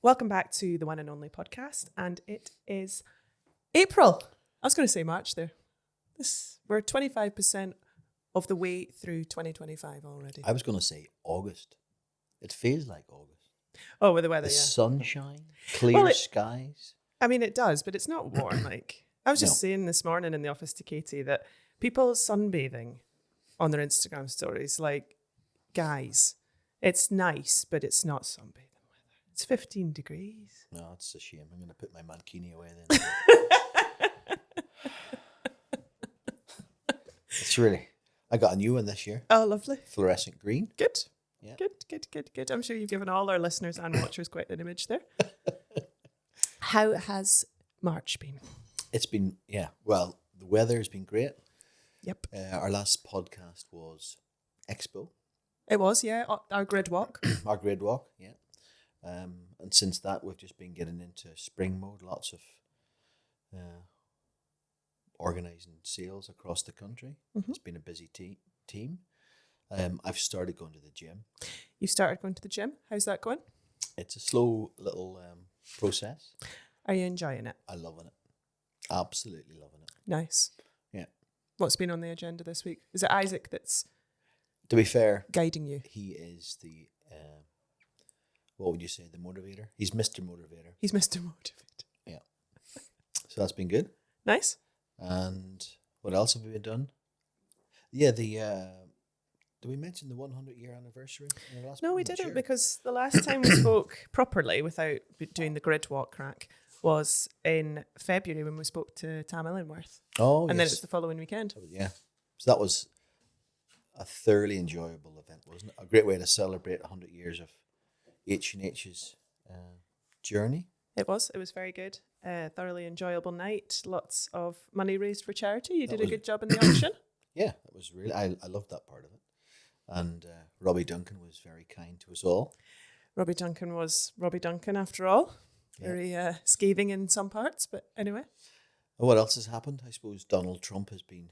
Welcome back to the One and Only podcast, and it is April. I was going to say March there. We're 25% of the way through 2025 already. I was going to say August. It feels like August. Oh, with the weather, The yeah. sunshine, clear skies. I mean, it does, but it's not warm. I was just saying this morning in the office to Katie that people sunbathing on their Instagram stories, like, guys, it's nice, but it's not sunbathing. It's 15 degrees. No, it's a shame. I'm going to put my mankini away then. It's really... I got a new one this year. Oh, lovely. Fluorescent green. Good. Yeah. Good. I'm sure you've given all our listeners and watchers quite an image there. How has March been? It's been, well, the weather has been great. Yep. Our last podcast was Expo. It was, yeah. Our grid walk. Our grid walk, yeah. And since that, we've just been getting into spring mode. Lots of organising sales across the country. Mm-hmm. It's been a busy team. I've started going to the gym. You started going to the gym? How's that going? It's a slow little process. Are you enjoying it? I'm loving it. Absolutely loving it. Nice. Yeah. What's been on the agenda this week? Is it Isaac that's... To be fair... guiding you? He is the... what would you say? The motivator? He's Mr. Motivator. He's Mr. Motivator. Yeah. So that's been good. Nice. And what else have we done? Yeah, did we mention the 100-year anniversary? In our last no, we didn't, because the last time we spoke properly without doing the grid walk crack was in February when we spoke to Tam Illingworth. Oh, and then it's the following weekend. Yeah. So that was a thoroughly enjoyable event, wasn't it? A great way to celebrate 100 years of H&H's journey. It was very good. Thoroughly enjoyable night. Lots of money raised for charity. You did a good job in the auction. Yeah, it was really, I loved that part of it. And Robbie Duncan was very kind to us all. Robbie Duncan was Robbie Duncan after all. Yeah. Very scathing in some parts, but anyway. And what else has happened? I suppose Donald Trump has been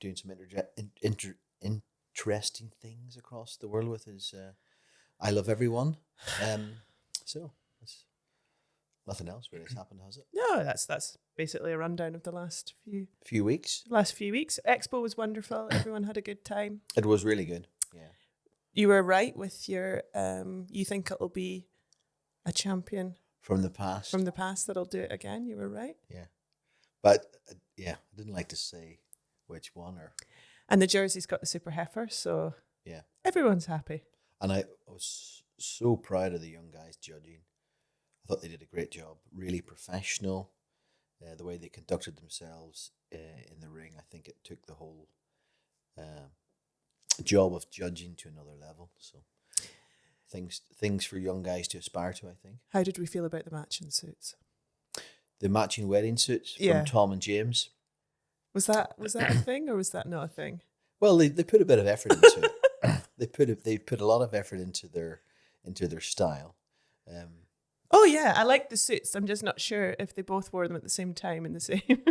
doing some interesting things across the world with his I Love Everyone. So that's nothing else really has happened, has it? No, that's basically a rundown of the last few weeks. Expo was wonderful. Everyone had a good time. It was really good. Yeah. You were right with your you think it'll be a champion from the past that'll do it again. You were right. Yeah. But I didn't like to say which one and the jersey's got the super heifer, so yeah, everyone's happy. And I was so proud of the young guys judging. I thought they did a great job, really professional. The way they conducted themselves in the ring, I think it took the whole job of judging to another level. So things for young guys to aspire to, I think. How did we feel about the matching suits? The matching wedding suits from Tom and James. Was that a thing, or was that not a thing? Well, they put a bit of effort into it. They put a lot of effort into their style. Oh yeah, I like the suits. I'm just not sure if they both wore them at the same time in the same.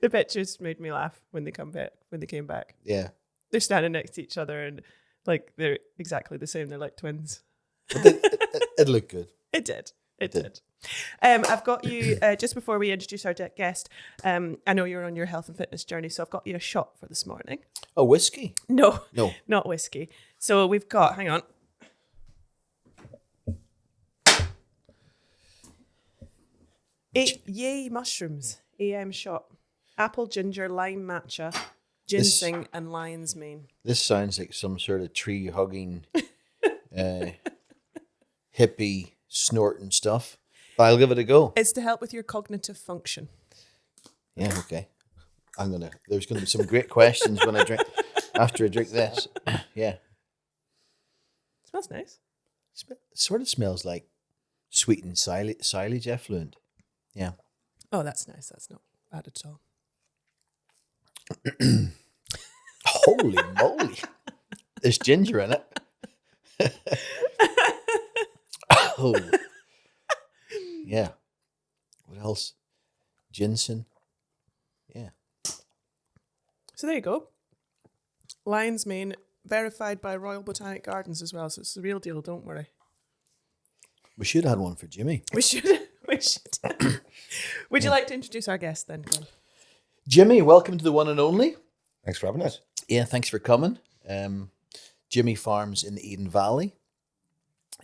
The pictures made me laugh when they came back. Yeah, they're standing next to each other and like they're exactly the same. They're like twins. But it looked good. It did. I've got you just before we introduce our guest. I know you're on your health and fitness journey, so I've got you a shot for this morning. Oh, whiskey? No, not whiskey. So we've got. Hang on. Yay mushrooms, AM shot, apple, ginger, lime matcha, ginseng, and lion's mane. This sounds like some sort of tree hugging, hippie snorting stuff. But I'll give it a go. It's to help with your cognitive function. Yeah, okay. There's gonna be some great questions after I drink this. Yeah. Smells nice. It sort of smells like sweetened silage effluent. Yeah. Oh, that's nice. That's not bad at all. Holy moly. There's ginger in it. Oh. Yeah. What else? Ginseng. Yeah. So there you go. Lion's mane, verified by Royal Botanic Gardens as well. So it's the real deal. Don't worry. We should have had one for Jimmy. We should. Would you like to introduce our guest then, Glyn? Jimmy, welcome to the One and Only. Thanks for having us. Yeah, thanks for coming. Jimmy farms in the Eden Valley.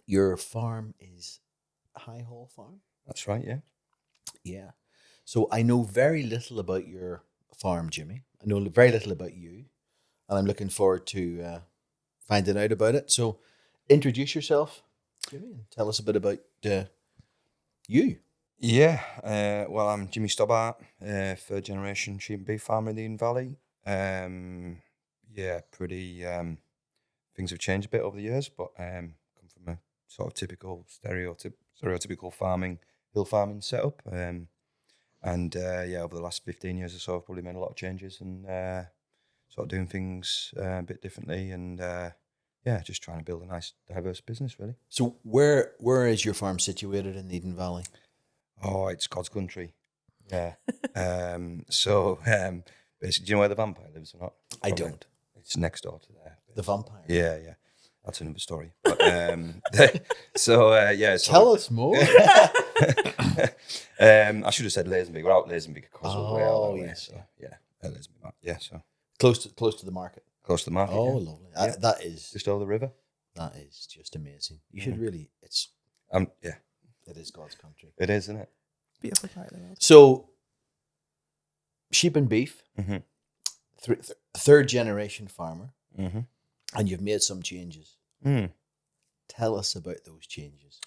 Your farm is High Hall Farm? That's right, yeah. Yeah. So I know very little about your farm, Jimmy. I know very little about you. And I'm looking forward to finding out about it. So introduce yourself, Jimmy, and tell us a bit about you. Yeah, well, I'm Jimmy Stobart, third generation sheep and beef farmer in the Eden Valley. Pretty, things have changed a bit over the years, but come from a sort of typical stereotypical hill farming setup. Over the last 15 years or so, I've probably made a lot of changes and sort of doing things a bit differently and just trying to build a nice, diverse business, really. So where is your farm situated in the Eden Valley? Oh, it's God's country. Yeah. Basically, do you know where the vampire lives or not? I don't. It's next door to there. The vampire? Yeah. That's another story. But, Tell us more. I should have said Lazenby. We're out Lazenby because we're way out that way. Yes. So, Lazenby. Yeah, so. Close to the market. Close to the market. Oh, lovely. That is just over the river. That is just amazing. You should really. It's. It is God's country. It is, isn't it? Beautiful part of the world. So, sheep and beef, mm-hmm. Third generation farmer, mm-hmm. and you've made some changes. Mm. Tell us about those changes.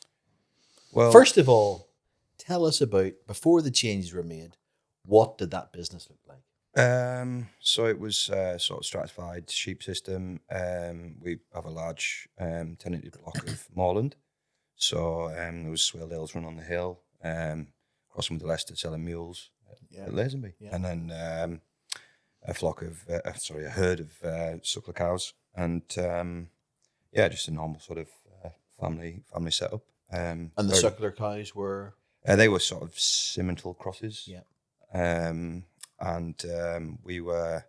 Well, first of all, tell us about, before the changes were made, what did that business look like? So it was sort of stratified sheep system. We have a large tenanted block of moorland. So there was swale hills run on the hill, crossing with the Leicester selling mules at Lazenby. Yeah. And then a herd of suckler cows and just a normal sort of family setup. And the suckler cows were? They were sort of Simmental crosses. Yeah. We were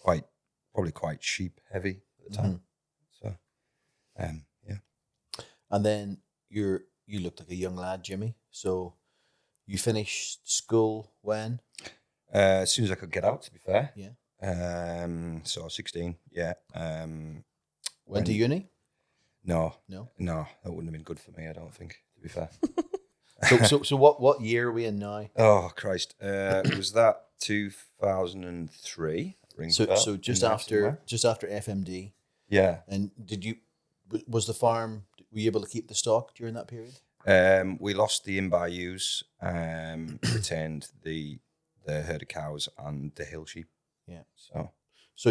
probably quite sheep heavy at the time. Mm-hmm. So, And then you looked like a young lad, Jimmy. So you finished school when? As soon as I could get out, to be fair. Yeah. So 16. Yeah. Went to uni? No, that wouldn't have been good for me. I don't think, to be fair. So what year are we in now? Oh Christ! Was that 2003? So just after FMD. Yeah. And was the farm? Were you able to keep the stock during that period? We lost the in-bar ewes, retained the herd of cows and the hill sheep. Yeah. So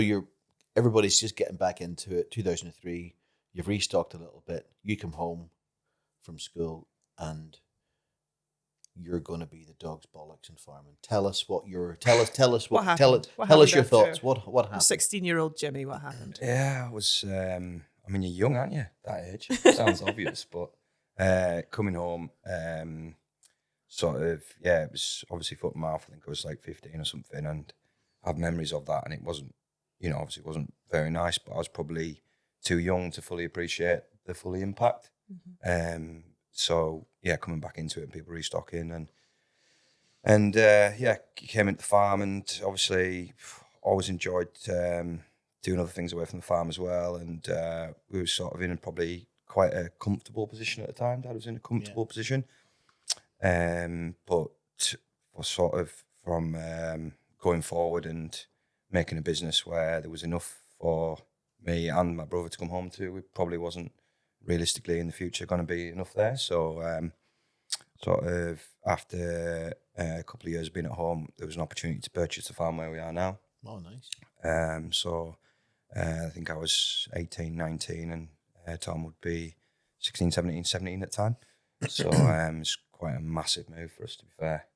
everybody's just getting back into it. 2003. You've restocked a little bit. You come home from school and you're going to be the dog's bollocks in farming. Tell us your thoughts. What happened? 16-year-old Jimmy, what happened? Yeah, I was. You're young, aren't you? That age sounds obvious, but coming home, it was obviously foot and mouth. I think I was like 15 or something, and I have memories of that. And it wasn't, obviously, it wasn't very nice. But I was probably too young to fully appreciate the full impact. Mm-hmm. Coming back into it and people restocking and came into the farm and obviously always enjoyed doing other things away from the farm as well. And we were sort of in probably quite a comfortable position at the time. Dad was in a comfortable position. But for sort of from going forward and making a business where there was enough for me and my brother to come home to, it probably wasn't realistically in the future going to be enough there. So sort of after a couple of years being at home, there was an opportunity to purchase the farm where we are now. Oh, nice. I think I was 18, 19 and Tom would be 16, 17 at the time. So it's quite a massive move for us, to be fair.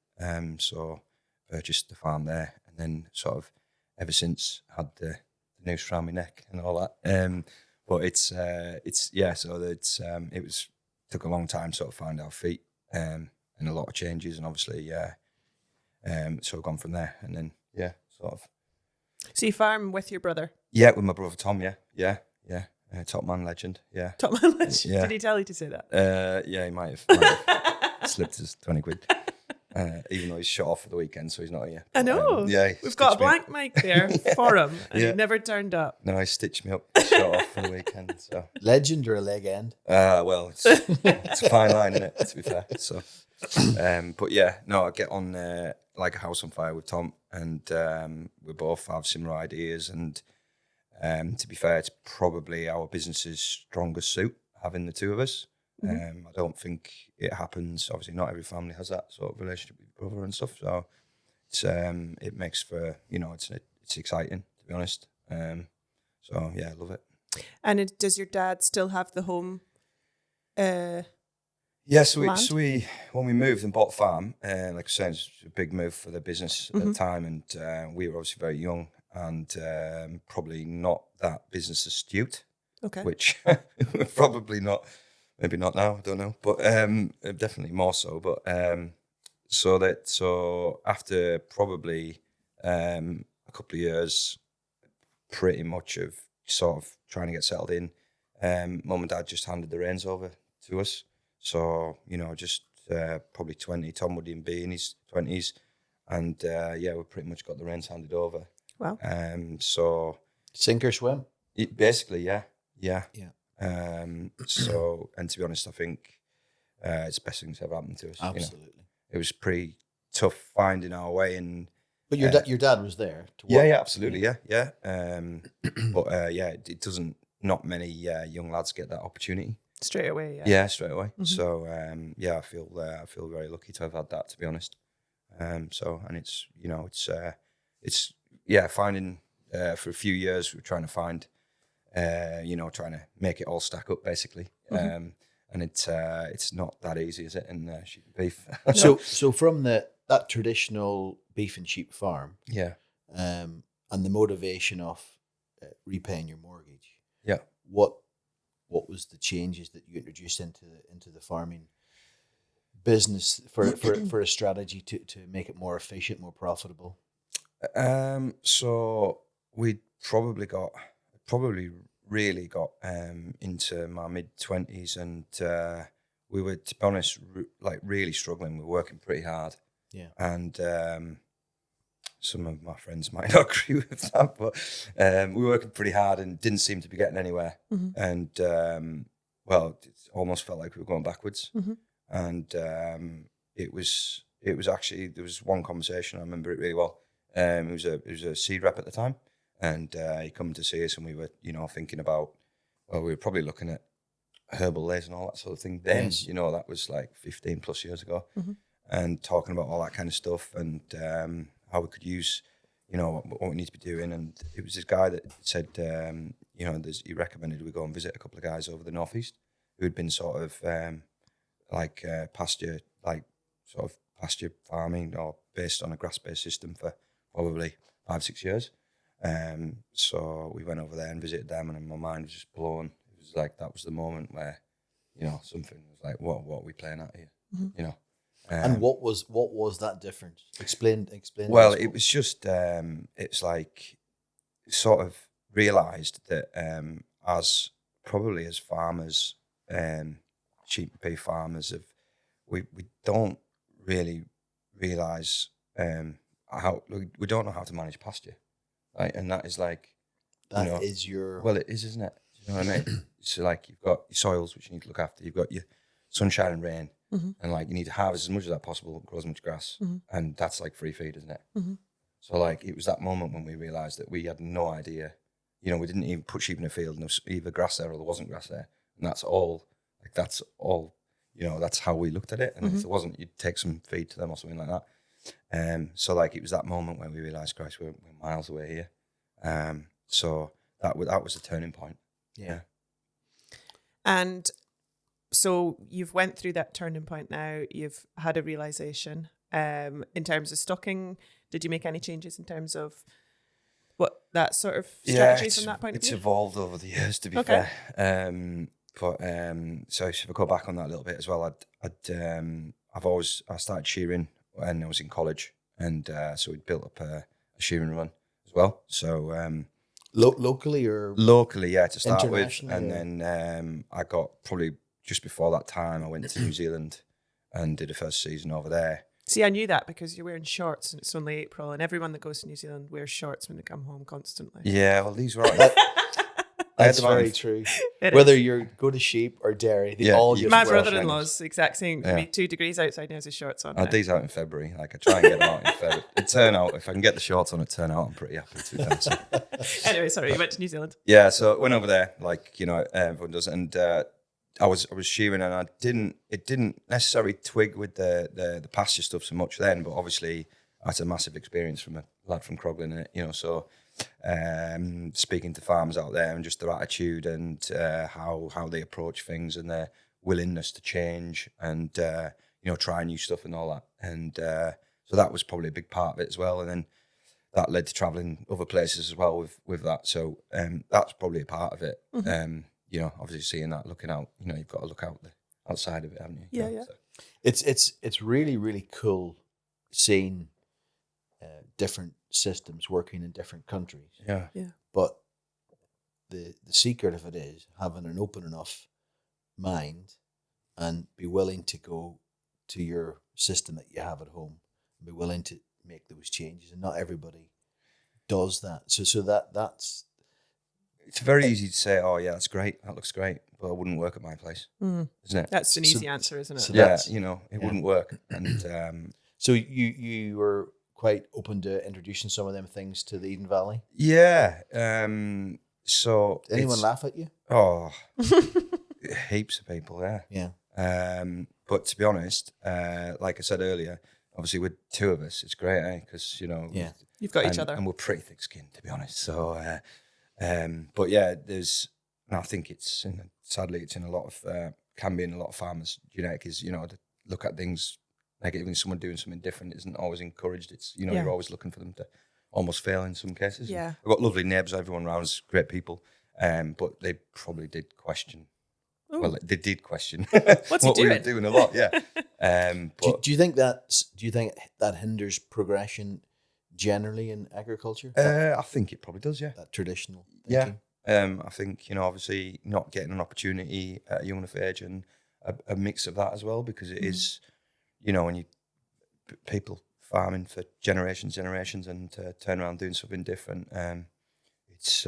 So purchased the farm there and then sort of ever since had the noose around my neck and all that. But it took a long time to sort of find our feet and a lot of changes and obviously so I've gone from there and then sort of. So you farm with your brother? Yeah, with my brother Tom, yeah. Top man legend, yeah. Top man legend. Yeah. Did he tell you to say that? Yeah, he might have slipped his 20 quid. Even though he's shut off for the weekend, so he's not here. I know. Yeah, we've got a blank mic there for him, and he never turned up. No, he stitched me up, shut off for the weekend. So legend or a leg end? Well, it's a fine line, isn't it? To be fair. So, but yeah, no, I get on like a house on fire with Tom, and we both have similar ideas. And to be fair, it's probably our business's strongest suit, having the two of us. I don't think it happens. Obviously, not every family has that sort of relationship with your brother and stuff. So it's it makes for, it's exciting, to be honest. So yeah, I love it. And does your dad still have the home? Yeah, so we when we moved and bought a farm, like I said, it's a big move for the business at the time, and we were obviously very young and probably not that business astute. Okay. Which probably not. Maybe not now, I don't know, but definitely more so. But so after probably a couple of years, pretty much of sort of trying to get settled in, Mum and Dad just handed the reins over to us. So just probably 20. Tom would even be in his 20s, and we pretty much got the reins handed over. Wow. So sink or swim. Basically, yeah. So, and to be honest, I think it's the best thing that's ever happened to us. Absolutely. It was pretty tough finding our way. But your dad was there to work. Yeah, absolutely, yeah. But it doesn't. Not many young lads get that opportunity straight away. Yeah. Yeah, straight away. So I feel very lucky to have had that, to be honest. So, and it's finding for a few years we're trying to find. Trying to make it all stack up, basically. And it's not that easy, is it, in sheep and beef? So from that traditional beef and sheep farm, and the motivation of repaying your mortgage, what was the changes that you introduced into the farming business for a strategy to make it more efficient, more profitable? So we probably really got into my mid-20s, and we were, to be honest, really struggling. We were working pretty hard. Yeah. And some of my friends might not agree with that, but we were working pretty hard and didn't seem to be getting anywhere. And, it almost felt like we were going backwards. And it was actually, there was one conversation, I remember it really well. It was a seed rep at the time. And he come to see us, and we were, thinking about, we were probably looking at herbal lays and all that sort of thing then. Yes. That was like 15 plus years ago. And talking about all that kind of stuff, and how we could use, what we need to be doing. And it was this guy that said, he recommended we go and visit a couple of guys over the northeast who had been sort of pasture farming, or based on a grass-based system for probably 5-6 years. So we went over there and visited them, and my mind was just blown. It was like, that was the moment where, something was like, what are we playing at here? And what was that difference? Explain. Well, it was just, it's like, sort of realised that as farmers, sheep and beef farmers, we don't really realise we don't know how to manage pasture. Right, and that is like, it is, isn't it? You know what I mean? So like, you've got your soils which you need to look after. You've got your sunshine and rain, and like, you need to harvest as much as that possible, grow as much grass, and that's like free feed, isn't it? So like, it was that moment when we realised that we had no idea. We didn't even put sheep in a field, and there was either grass there or there wasn't grass there, and that's all. That's how we looked at it. And if there wasn't, you'd take some feed to them or something like that. So like, it was that moment when we realised, Christ, we're miles away here. So that was a turning point. Yeah. And so you've went through that turning point now. You've had a realisation. In terms of stocking, did you make any changes in terms of what that sort of strategy from that point of view? It's evolved over the years, to be fair. So if I go back on that a little bit as well, I started shearing when I was in college, and so we'd built up a shearing run as well. So Locally or locally, yeah, to start with, and then I got probably just before that time I went to New Zealand and did a first season over there. See, I knew that because you're wearing shorts and it's only April, and everyone that goes to New Zealand wears shorts when they come home constantly. Yeah, well, these were. That's very true. Whether you go to sheep or dairy, they all just my brother-in-law's the exact same. Yeah. 2 degrees outside now, has his shorts on. I had these out in February. Like I try and get them out in February. It turn out if I can get the shorts on, I'm pretty happy to. So. Anyway, sorry, you went to New Zealand. Yeah, so I went over there, like everyone does, and I was shearing, and it didn't necessarily twig with the pasture stuff so much then, but obviously I had a massive experience from a lad from Croglin, so. Speaking to farmers out there and just their attitude and how they approach things and their willingness to change and try new stuff and all that, and so that was probably a big part of it as well, and then that led to traveling other places as well with that, so that's probably a part of it. Obviously seeing that, looking out, you've got to look out the outside of it, haven't you? Yeah. So. It's really, really cool seeing different systems working in different countries. Yeah. But the secret of it is having an open enough mind and be willing to go to your system that you have at home and be willing to make those changes. And not everybody does that. So that's... It's very easy to say, oh, yeah, that's great. That looks great. But it wouldn't work at my place, isn't it? That's an easy answer, isn't it? So it wouldn't work. And so you were quite open to introducing some of them things to the Eden Valley? Yeah. So did anyone laugh at you? Oh, heaps of people, yeah. Yeah. But to be honest, like I said earlier, obviously with 2 of us, it's great, because, you've got each other. And we're pretty thick-skinned, to be honest. So, but yeah, and I think sadly, it's in a lot of, can be in a lot of farmers' genetic is, to look at things, like even someone doing something different isn't always encouraged. It's, you're always looking for them to almost fail in some cases. Yeah. I've got lovely neighbours, everyone around is great people, but they probably did question. Ooh. Well, they did question what's what he doing? we were doing a lot, yeah. But do you think that hinders progression generally in agriculture? I think it probably does, yeah. That traditional thinking? Yeah. I think, obviously not getting an opportunity at a young enough age and a mix of that as well, because it is, when people farming for generations and turn around doing something different, it's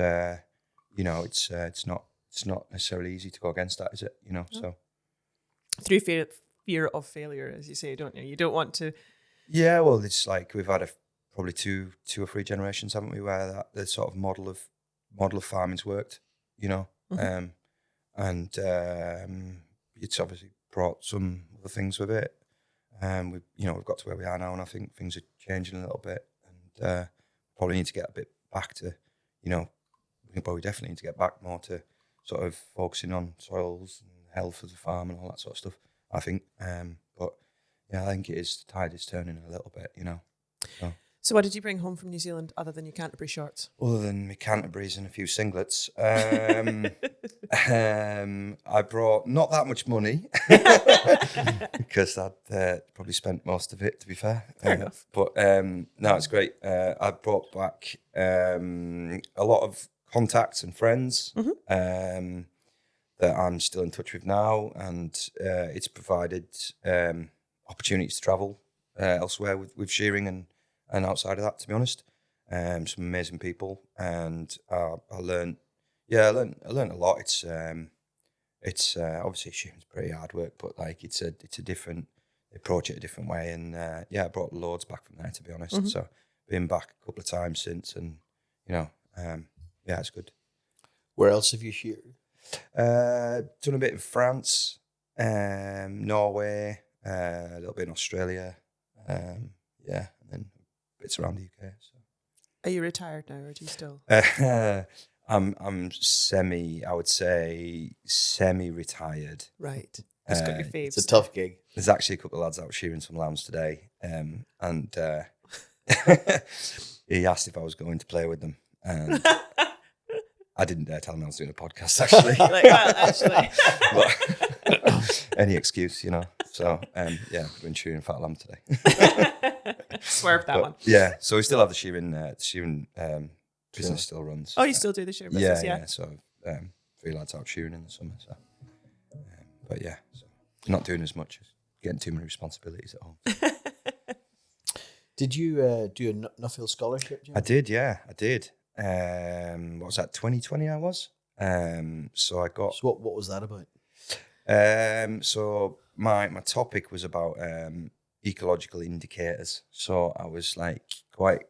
not necessarily easy to go against that, is it? So through fear of failure, as you say, don't you? You don't want to. Yeah, well, it's like we've had probably two or three generations, haven't we, where the sort of model of farming's worked, and it's obviously brought some other things with it. We've got to where we are now, and I think things are changing a little bit, and probably need to get a bit back to, we definitely need to get back more to sort of focusing on soils and health of the farm and all that sort of stuff, I think. But yeah, I think the tide is turning a little bit, So what did you bring home from New Zealand other than your Canterbury shorts? Other than my Canterbury's and a few singlets, I brought not that much money because I'd probably spent most of it, to be fair. Fair enough. But no, it's great. I brought back a lot of contacts and friends that I'm still in touch with now, and it's provided opportunities to travel elsewhere with shearing and outside of that, to be honest. Some amazing people, and I learned a lot. It's obviously shearing's pretty hard work, but like it's a different, they approach it a different way, and I brought loads back from there, to be honest. So been back a couple of times since, and it's good. Where else have you sheared? Done a bit in France, Norway, a little bit in Australia, and then bits around the UK. So. Are you retired now, or do you still? I'm I would say semi-retired. Right. Just got your faves. It's a tough gig. There's actually a couple of lads out shearing some lambs today, and he asked if I was going to play with them, and I didn't dare tell him I was doing a podcast, actually. But any excuse, So, we've been shearing fat lamb today. Swerve that one. Yeah, so we still have the shearing business still runs. Oh, you still do the shearing business? Yeah. So 3 lads out shearing in the summer. So, but yeah, so not doing as much as getting too many responsibilities at home. Did you do a Nuffield scholarship, Jim? I did. What was that? 2020 I was. So I got. So what was that about? So my topic was about ecological indicators. So I was like quite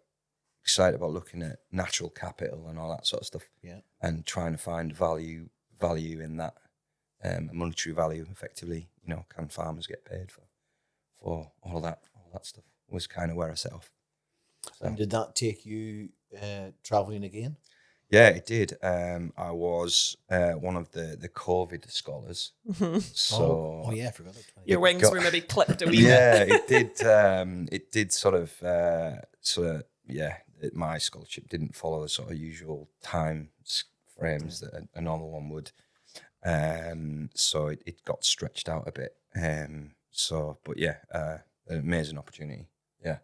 excited about looking at natural capital and all that sort of stuff. Yeah. And trying to find value in that, monetary value effectively. Can farmers get paid for all that stuff? Was kind of where I set off. So. And did that take you travelling again? Yeah, it did. I was one of the COVID scholars. So I forgot that. Your wings were maybe clipped a wee bit. Yeah, it did. It did sort of. My scholarship didn't follow the sort of usual time frames that a normal one would. So it got stretched out a bit. An amazing opportunity. Yeah.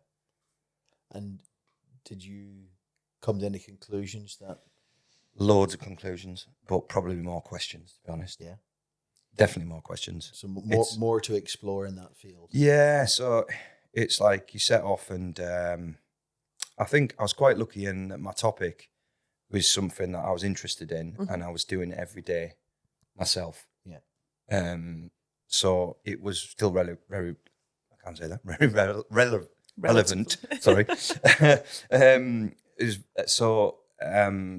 And did you come to any conclusions that? Loads of conclusions, but probably more questions, to be honest. Yeah. Definitely more questions. So more to explore in that field. Yeah, so it's like you set off and I think I was quite lucky in that my topic was something that I was interested in and I was doing it every day myself. Yeah. So it was still very, I can't say that, very relevant. Sorry.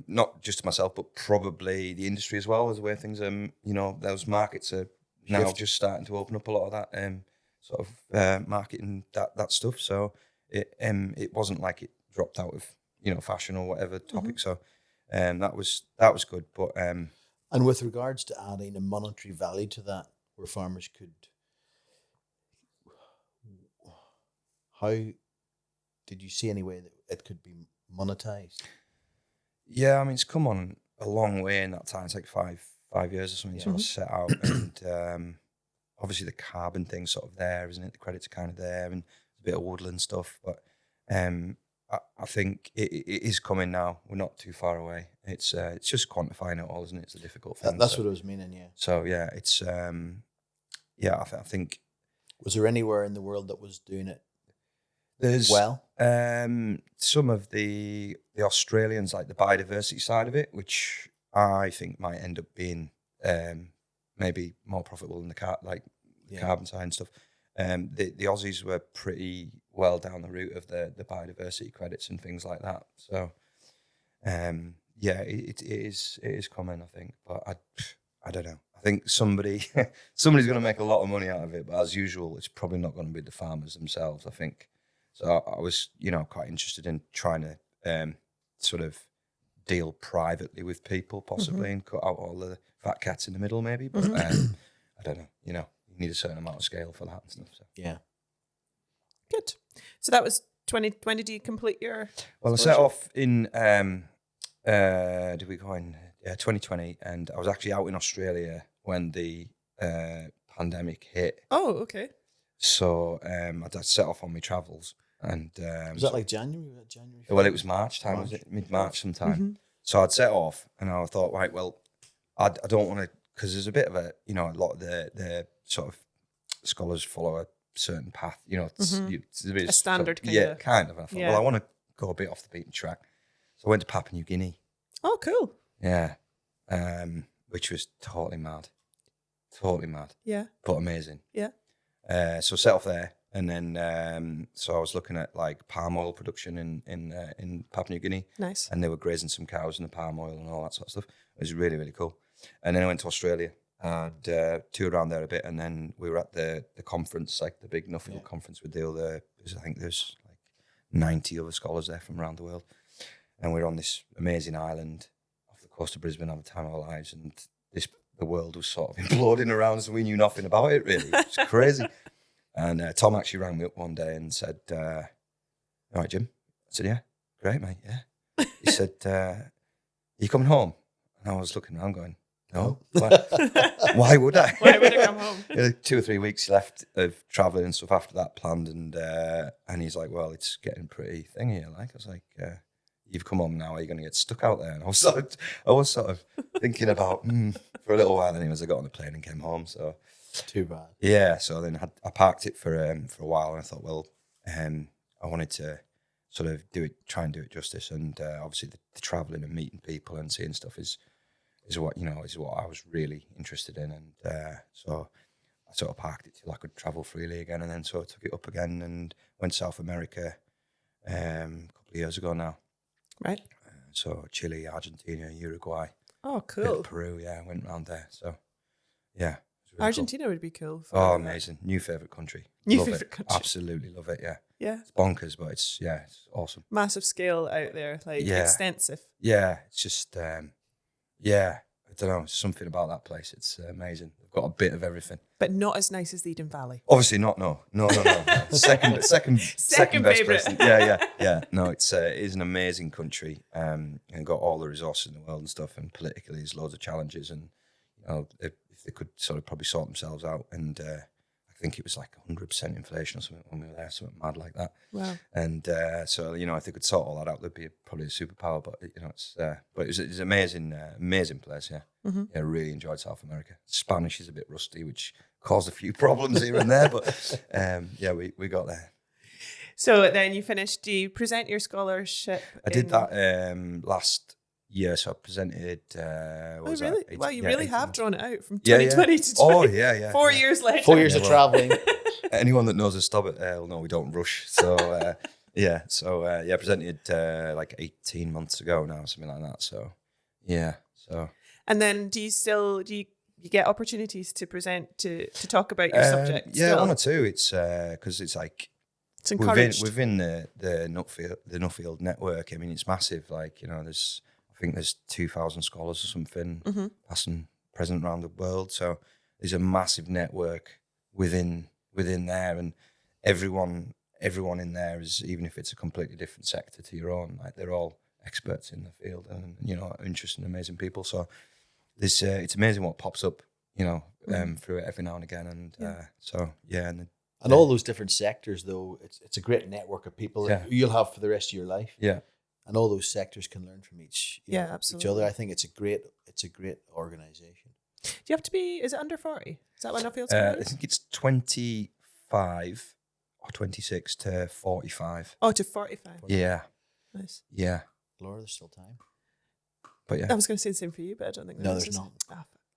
Not just to myself, but probably the industry as well, as the way things, those markets are now just starting to open up a lot of that sort of marketing that stuff. So it wasn't like it dropped out of fashion or whatever topic. So that was good. But and with regards to adding a monetary value to that, where farmers could, how did you see any way that it could be monetized? Yeah, I mean, it's come on a long way in that time. It's like five years or something sort of set out. And obviously the carbon thing's sort of there, isn't it? The credits are kind of there and a bit of woodland stuff. But I think it is coming now. We're not too far away. It's just quantifying it all, isn't it? It's a difficult thing. That's what I was meaning, yeah. So, yeah, it's, I think... Was there anywhere in the world that was doing it? There's some of the Australians, like the biodiversity side of it, which I think might end up being maybe more profitable than the carbon side and stuff. The Aussies were pretty well down the route of the biodiversity credits and things like that. So it is coming, I think, but I don't know. I think somebody's going to make a lot of money out of it, but as usual, it's probably not going to be the farmers themselves, I think. So I was, quite interested in trying to sort of deal privately with people, possibly, and cut out all the fat cats in the middle, maybe. But I don't know. You need a certain amount of scale for that and stuff. So. Yeah. Good. So that was 2020. Did you complete your? Well, I set off in. Did we go in 2020? And I was actually out in Australia when the pandemic hit. Oh, okay. So I set off on my travels, and was that like January? Well, it was March time, was it? Mid-March sometime. Mm-hmm. So I'd set off, and I thought, right, well, I don't want to, because there's a bit of a, a lot of the sort of scholars follow a certain path. It's a bit a standard sort of, kind of. And I thought, well, I want to go a bit off the beaten track. So I went to Papua New Guinea. Oh, cool. Yeah, which was totally mad. Yeah, but amazing. Yeah. So set off there, and then so I was looking at like palm oil production in Papua New Guinea. Nice. And they were grazing some cows in the palm oil and all that sort of stuff. It was really, really cool. And then I went to Australia and toured around there a bit, and then we were at the conference, like the big Nuffield conference with I think there's like 90 other scholars there from around the world, and we were on this amazing island off the coast of Brisbane, having the time of our lives, and the world was sort of imploding around us and we knew nothing about it, really. It was crazy. And Tom actually rang me up one day and said, all right, Jim? I said, yeah, great, mate, yeah. He said, are you coming home? And I was looking around going, no. Why would I? Why would I come home? 2 or 3 weeks left of travelling and stuff after that planned. And he's like, well, it's getting pretty thingy. I was like, you've come home now, are you going to get stuck out there? And I was sort of thinking about for a little while anyways. I got on the plane and came home, so too bad. Yeah, so then I parked it for a while, and I thought, well, I wanted to sort of try and do it justice, and obviously the traveling and meeting people and seeing stuff is what I was really interested in, and so I sort of parked it till I could travel freely again, and then sort of took it up again and went to South America a couple of years ago now. Right. So Chile, Argentina, Uruguay. Oh, cool. Peru, yeah, I went around there. So, yeah. Really Argentina cool. would be cool. Amazing. New favourite country. Country. Absolutely love it, yeah. Yeah. It's bonkers, but it's awesome. Massive scale out there, extensive. Yeah, it's just, I don't know, something about that place. It's amazing. They've got a bit of everything. But not as nice as the Eden Valley. Obviously not, no. Second best place. Yeah. No, it is an amazing country, and got all the resources in the world and stuff, and politically there's loads of challenges, and if they could sort of probably sort themselves out, and I think it was like 100% inflation or something when we were there, something mad like that. Wow. And so if they could sort all that out, they'd be probably a superpower. But it's but it was an amazing place. Yeah, mm-hmm. Yeah, I really enjoyed South America. Spanish is a bit rusty, which caused a few problems here and there, but we got there. So then you finished. Do you present your scholarship? I did that last year, so I presented. Really? Well, you really have drawn it out from 2020 to 20. Oh, yeah. 4 years later. 4 years of traveling. Anyone that knows us, Stobart, will know we don't rush. So, I presented like 18 months ago now, something like that. So, yeah. So. And then do you get opportunities to present to talk about your subject? Yeah, one or two. It's because it's like. It's encouraged. Within the Nuffield network. I mean, it's massive. Like, I think there's 2,000 scholars or something, mm-hmm. past and present around the world. So there's a massive network within there, and everyone in there is, even if it's a completely different sector to your own, like they're all experts in the field, and interesting, amazing people. So this it's amazing what pops up, through it every now and again, and and all those different sectors, though, it's a great network of people that you'll have for the rest of your life. Yeah. And all those sectors can learn from each other. I think it's a great organisation. Do you have to be? Is it under 40? Is that what Nuffield's I think it's 25 or 26 to 45. Oh, to 45. Yeah. Nice. Yeah. Laura, there's still time. But yeah, I was going to say the same for you, but I don't think there's not.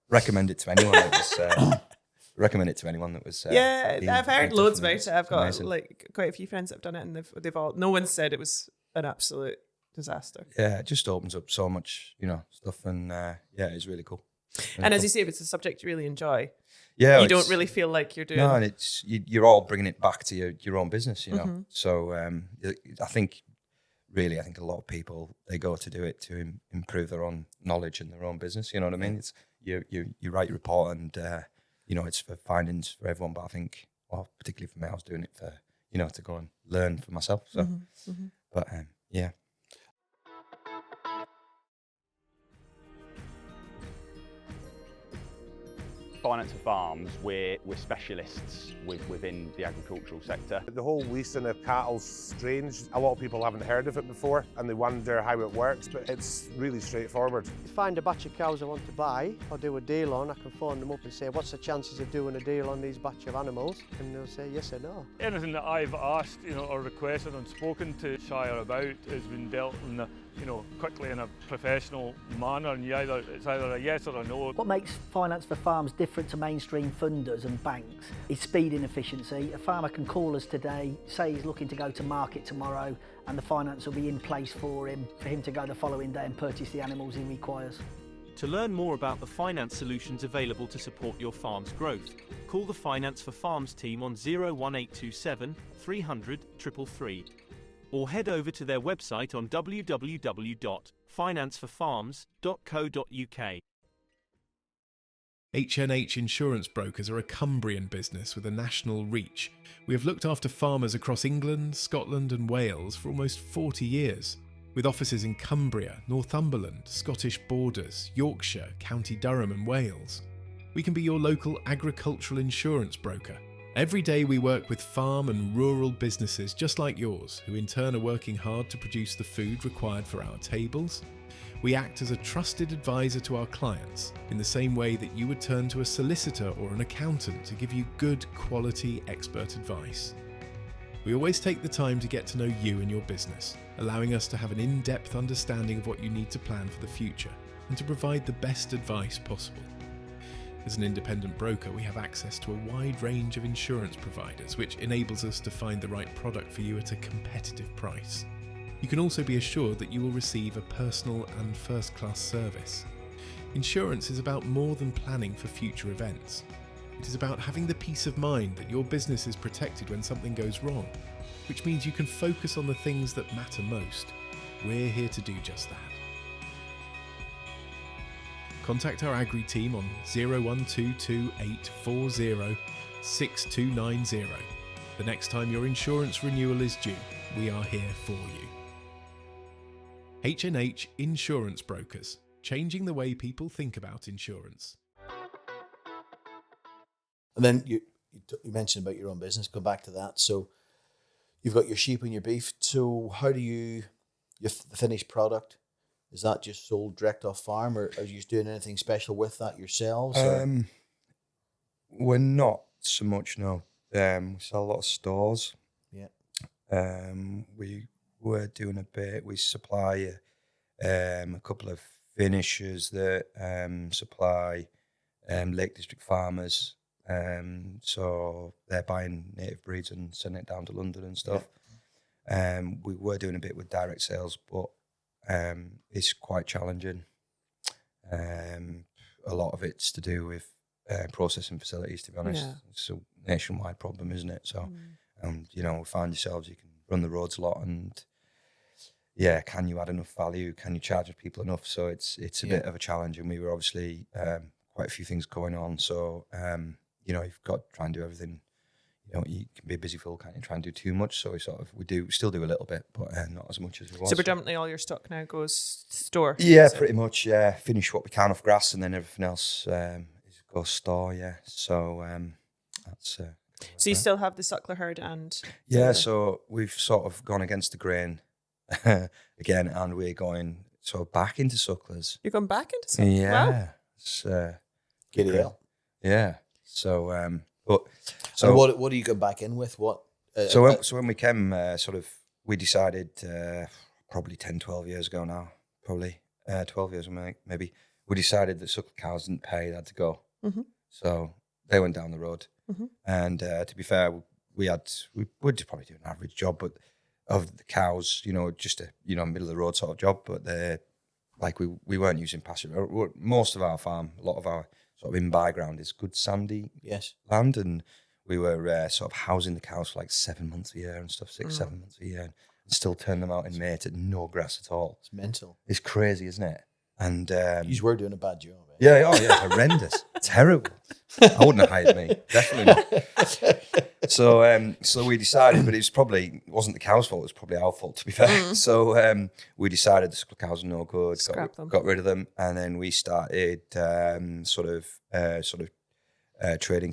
Recommend it to anyone that was. Recommend it to anyone that was. I've heard loads about it. I've got quite a few friends that have done it, and they've all. No one said it was an absolute disaster. Yeah, it just opens up so much, stuff, and it's really cool. And as you say, if it's a subject you really enjoy, you don't really feel like you're doing. No, and it's you're all bringing it back to your own business, Mm-hmm. So I think a lot of people, they go to do it to improve their own knowledge and their own business. You know what I mean? It's you write your report, and it's for findings for everyone. But I think, particularly for me, I was doing it for to go and learn for myself. So, mm-hmm. But yeah. Finance for Farms, we're specialists within the agricultural sector. The whole leasing of cattle's strange. A lot of people haven't heard of it before and they wonder how it works, but it's really straightforward. If I find a batch of cows I want to buy or do a deal on, I can phone them up and say, what's the chances of doing a deal on these batch of animals? And they'll say yes or no. Anything that I've asked, or requested and spoken to Shire about has been dealt in a quickly in a professional manner, and it's either a yes or a no. What makes Finance for Farms different to mainstream funders and banks is speed and efficiency. A farmer can call us today, say he's looking to go to market tomorrow, and the finance will be in place for him to go the following day and purchase the animals he requires. To learn more about the finance solutions available to support your farm's growth, call the Finance for Farms team on 01827 300 333. Or head over to their website on www.financeforfarms.co.uk. H&H Insurance Brokers are a Cumbrian business with a national reach. We have looked after farmers across England, Scotland and Wales for almost 40 years, with offices in Cumbria, Northumberland, Scottish Borders, Yorkshire, County Durham and Wales. We can be your local agricultural insurance broker. Every day we work with farm and rural businesses just like yours, who in turn are working hard to produce the food required for our tables. We act as a trusted advisor to our clients in the same way that you would turn to a solicitor or an accountant to give you good quality expert advice. We always take the time to get to know you and your business, allowing us to have an in-depth understanding of what you need to plan for the future and to provide the best advice possible. As an independent broker, we have access to a wide range of insurance providers, which enables us to find the right product for you at a competitive price. You can also be assured that you will receive a personal and first-class service. Insurance is about more than planning for future events. It is about having the peace of mind that your business is protected when something goes wrong, which means you can focus on the things that matter most. We're here to do just that. Contact our agri team on 01228406290. The next time your insurance renewal is due, we are here for you. H&H Insurance Brokers, changing the way people think about insurance. And then you mentioned about your own business. Go back to that. So you've got your sheep and your beef. So how do the finished product, is that just sold direct off farm, or are you doing anything special with that yourselves? We're not so much, no. We sell a lot of stores. Yeah. We were doing a bit. We supply a couple of finishers that supply Lake District farmers. So they're buying native breeds and sending it down to London and stuff. Yeah. We were doing a bit with direct sales, but it's quite challenging. A lot of it's to do with processing facilities, to be honest. Yeah. It's a nationwide problem, isn't it? So, we find yourselves, you can run the roads a lot, and can you add enough value? Can you charge people enough? So it's a bit of a challenge, and we were obviously quite a few things going on. So, you've got to try and do everything. You can be a busy fool, can't you? Try and do too much. So we still do a little bit, but not as much as we want. So predominantly all your stock now goes store? Yeah, pretty much, yeah. Finish what we can off grass, and then everything else goes store, yeah. So that's... so you still have the suckler herd and... Yeah, so we've sort of gone against the grain again, and we're going back into sucklers. You're going back into sucklers? Yeah. Wow. It's, Giddy hell. Yeah. So... So what do you go back in with? What? So when we came, we decided probably 10, 12 years ago now, 12 years maybe, we decided that suckler cows didn't pay, they had to go. Mm-hmm. So they went down the road. Mm-hmm. And to be fair, we'd probably do an average job, but of the cows, just a middle of the road sort of job, but they're like we weren't using pasture. Most of our farm, a lot of our sort of in-by ground is good sandy land, and we were sort of housing the cows for like 7 months a year and stuff, 7 months a year, and still turn them out in May to no grass at all. It's mental. It's crazy, isn't it? And you were doing a bad job. Eh? Yeah, horrendous, terrible. I wouldn't have hired me, definitely not. So we decided, but it wasn't the cow's fault. It was probably our fault, to be fair. Mm. So we decided the suckler cows are no good. Got rid of them, and then we started trading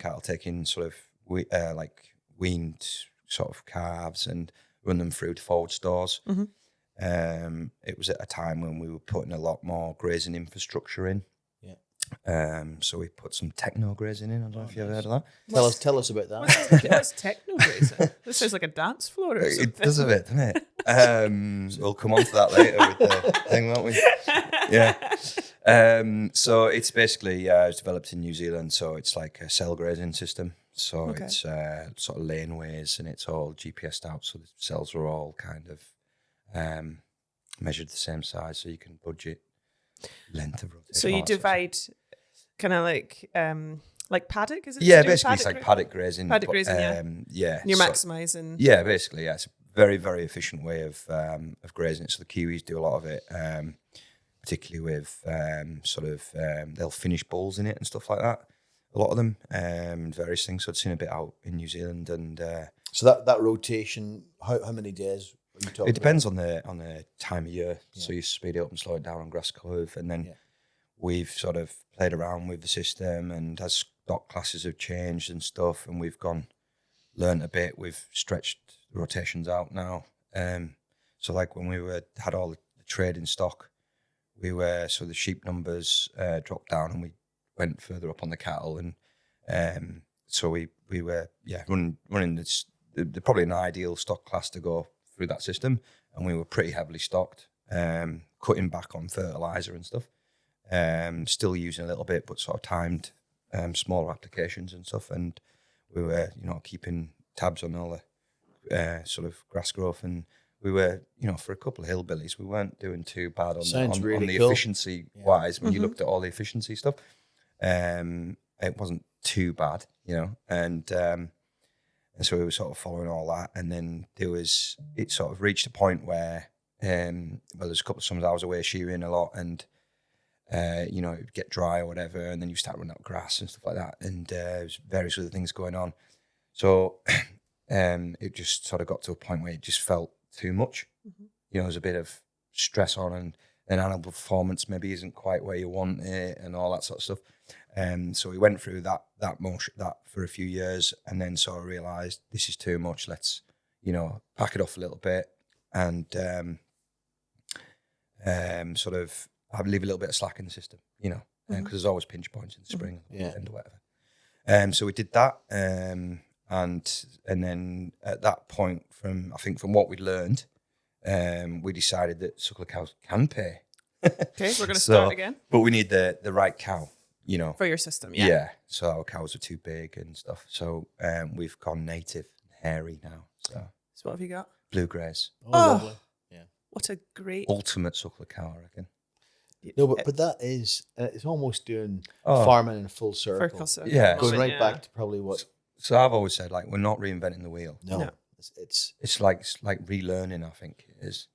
cattle, taking weaned sort of calves and run them through to forward stores. Mm-hmm. It was at a time when we were putting a lot more grazing infrastructure in. Yeah. So we put some techno grazing in. I don't know if you ever heard of that. Tell us about that. What's techno grazing? This sounds like a dance floor or something. It does a bit, doesn't it? We'll come on to that later with the thing, won't we? Yeah. So it's basically it's developed in New Zealand. So it's like a cell grazing system. So it's sort of laneways, and it's all GPSed out. So the cells are all kind of measured the same size, so you can budget length of rotation. So you divide kind of like paddock, is it? Yeah, basically it's like paddock grazing. Paddock grazing, yeah. And you're maximising. Yeah, basically, yeah. It's a very, very efficient way of grazing it. So the Kiwis do a lot of it, particularly with they'll finish bulls in it and stuff like that. A lot of them, and various things. So I've seen a bit out in New Zealand, and so that rotation, how many days? It depends on the time of year. Yeah. So you speed it up and slow it down on grass curve, and then we've sort of played around with the system, and as stock classes have changed and stuff, and we've gone learned a bit. We've stretched the rotations out now. So like when we had all the trading stock, so the sheep numbers dropped down and we went further up on the cattle, and so we were running this, probably an ideal stock class to go through that system, and we were pretty heavily stocked, cutting back on fertilizer and stuff, still using a little bit, but sort of timed smaller applications and stuff, and we were keeping tabs on all the sort of grass growth, and we were, for a couple of hillbillies, we weren't doing too bad on the cool. Efficiency wise. When you looked at all the efficiency stuff, it wasn't too bad, and so we were sort of following all that. And then it sort of reached a point where, there's a couple of summers I was away shearing a lot, and it would get dry or whatever, and then you start running out of grass and stuff like that, and there's various other things going on. So it just sort of got to a point where it just felt too much. There's a bit of stress on, and animal performance maybe isn't quite where you want it, and all that sort of stuff. So we went through that for a few years, and then sort of realised this is too much. Let's pack it off a little bit, and sort of leave a little bit of slack in the system, because there's always pinch points in the spring and whatever. So we did that, and then at that point, from what we'd learned, we decided that suckler cows can pay. Okay, we're going to start again. But we need the right cow, for your system. Yeah. So our cows are too big and stuff. So we've gone native and hairy now. So what have you got? Blue greys. Oh, lovely. Yeah. What a great ultimate suckler cow, I reckon. No, but that is, it's almost doing farming in a full circle. Yeah. Going right back to probably what. So I've always said, we're not reinventing the wheel. No. It's like relearning, I think it is.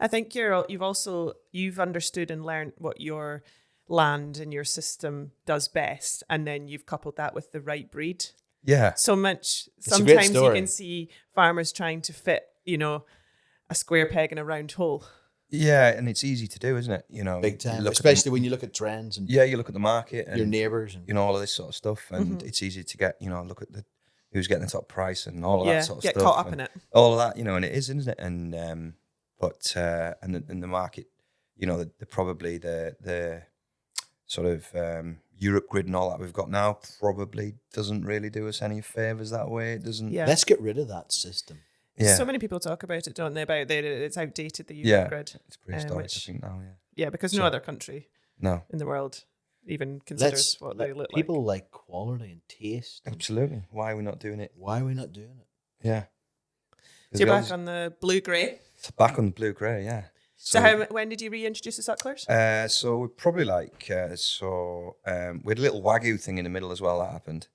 I think you've understood and learned what your land and your system does best, and then you've coupled that with the right breed. Yeah. Sometimes you can see farmers trying to fit, a square peg in a round hole. Yeah, and it's easy to do, isn't it? Big time. Especially when you look at trends and you look at the market and your neighbours and all of this sort of stuff, and it's easy to get look at who's getting the top price and all of that sort of stuff. Get caught up in it. All of that, and it is, isn't it? And and the market, probably the sort of Europe grid and all that we've got now probably doesn't really do us any favours that way. It doesn't. Yeah. Let's get rid of that system. Yeah. So many people talk about it, don't they? About it's outdated, the Europe grid. It's prehistoric, I think now. Yeah, because no other country in the world even considers what they look like. People like quality and taste. Absolutely. Why are we not doing it? Yeah. So you're back on the blue grey. Back on the blue grey, yeah. So when did you reintroduce the sucklers? So we're probably we had a little Wagyu thing in the middle as well that happened.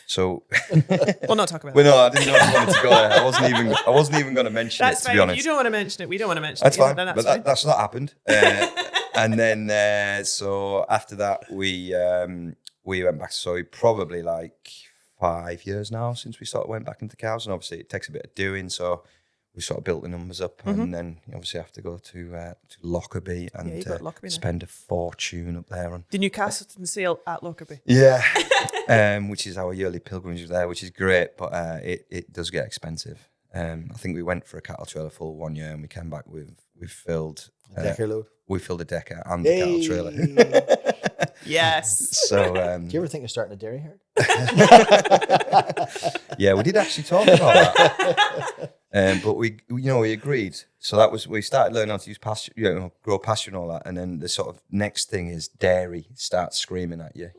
So we'll not talk about that. I didn't know if you wanted to go there. I wasn't even going to mention that's it, fine. to be honest. If you don't want to mention it, we don't want to mention that's it. Fine. That's but fine. That's not happened. And then so after that we went back. So probably 5 years now since we sort of went back into cows, and obviously it takes a bit of doing. So we sort of built the numbers up, and then you obviously have to go to Lockerbie and spend a fortune up there on the Newcastle sale at Lockerbie. Yeah, which is our yearly pilgrimage there, which is great, but it does get expensive. I think we went for a cattle trailer full 1 year, and we came back we filled a decker load. We filled a decker and the cattle trailer. Yes. So, do you ever think of starting a dairy herd? Yeah, we did actually talk about that. But we agreed. So we started learning how to use pasture, grow pasture and all that. And then the sort of next thing is dairy starts screaming at you,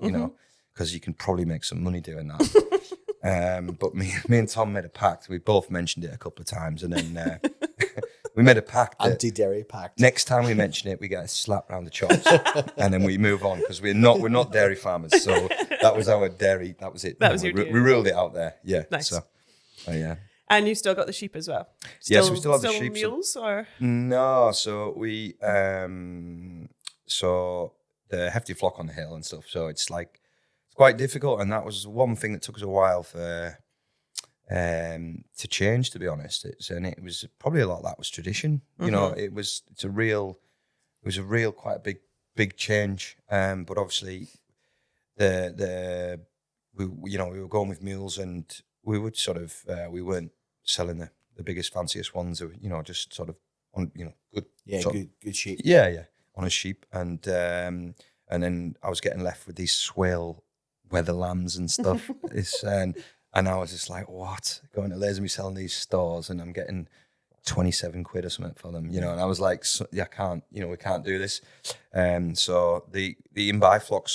because you can probably make some money doing that. But me and Tom made a pact. We both mentioned it a couple of times, and then we made a pact. Anti-dairy pact. Next time we mention it, we get a slap round the chops, and then we move on, because we're not dairy farmers. So that was our dairy. That was it. That was we ruled it out there. Yeah. Nice. So, yeah. And you've still got the sheep as well? Yes, we still have the sheep. Mules or? No, so we so the hefty flock on the hill and stuff. So it's quite difficult, and that was one thing that took us a while for to change, to be honest. It was probably a lot of that was tradition. It was a real quite a big change. But obviously we were going with mules, and we would sort of we weren't selling the biggest fanciest ones, just sort of on good good sheep. Yeah, honest sheep, and then I was getting left with these swale weather lambs and stuff. And I was just like, what? Going to Levis and me selling these stores, and I'm getting 27 quid or something for them, and I was like, I can't, we can't do this. So the in-buy flock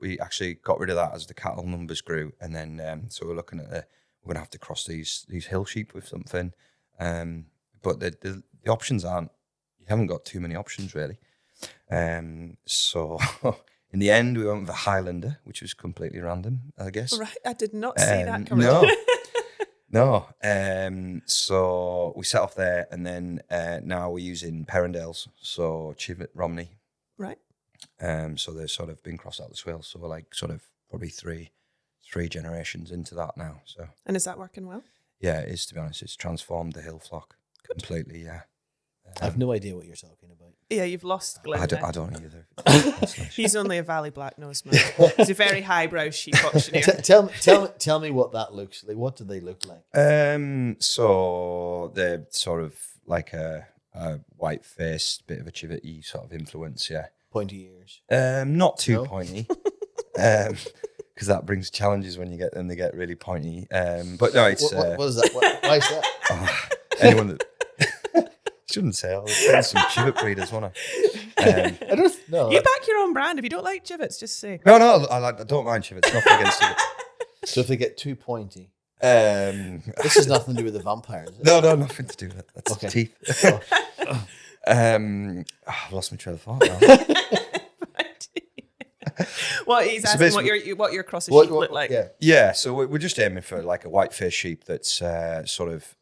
we actually got rid of that as the cattle numbers grew, and then so we're looking at we're gonna have to cross these hill sheep with something, but the options you haven't got too many options really. So in the end we went with a Highlander, which was completely random, I guess. Right, I did not see that coming. No. So we set off there, and then now we're using Perrendales, so Chivet Romney. Right. So they've sort of been crossed out the swale. So we're like sort of probably three generations into that now. So. And is that working well? Yeah, it is, to be honest. It's transformed the hill flock completely, yeah. I have no idea what you're talking about. Yeah, you've lost Glyn. I don't either. He's only a Valley Black Nose man. He's a very highbrow sheep auctioneer. Tell me what that looks like. What do they look like? So they're sort of like a white-faced, bit of a Chivet-y sort of influence, yeah. Pointy ears? Not too pointy, because that brings challenges when you get them. They get really pointy. But no, it's... What is that? Why is that? Anyone that... Shouldn't say. I'll find some Chivet breeders, won't I? I don't know. You back your own brand. If you don't like Chivets, just say. No, I don't mind Chivets. Nothing against Chivets. So if they get too pointy, this has nothing to do with the vampires. No, nothing to do with it. That's okay. Teeth. I've lost my trail of thought now. Well, he's asking what your cross of sheep look like. Yeah. So we're just aiming for like a white-faced sheep that's sort of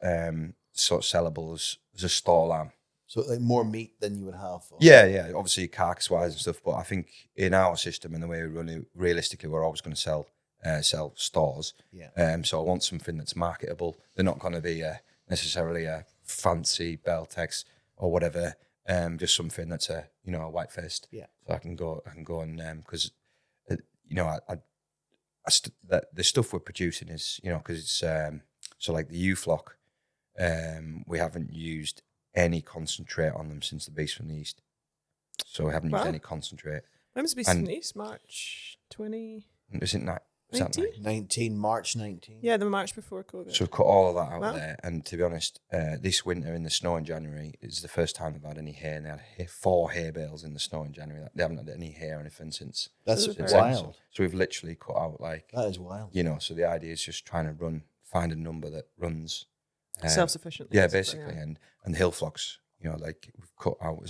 sellable as a store lamb. So like more meat than you would have. Yeah. Obviously carcass-wise and stuff, but I think in our system and the way we run it, realistically, we're always going to sell stores. Yeah. So I want something that's marketable. They're not going to be necessarily a fancy Beltex or whatever. Just something that's a white-faced. Yeah. So I can go and because the stuff we're producing is because it's so like the ewe flock. We haven't used any concentrate on them since the beast from the east. So we haven't used any concentrate. When was the beast from the east? March 20? Is it 19? March 19. Yeah, the March before COVID. So we've cut all of that out there. And to be honest, this winter in the snow in January is the first time they've had any hay. And they had 4 hay bales in the snow in January. They haven't had any hay or anything since. That's wild. So we've literally cut out that is wild. So the idea is just trying to find a number that runs self-sufficiently. Yeah, basically. And the hill flocks, like we've cut out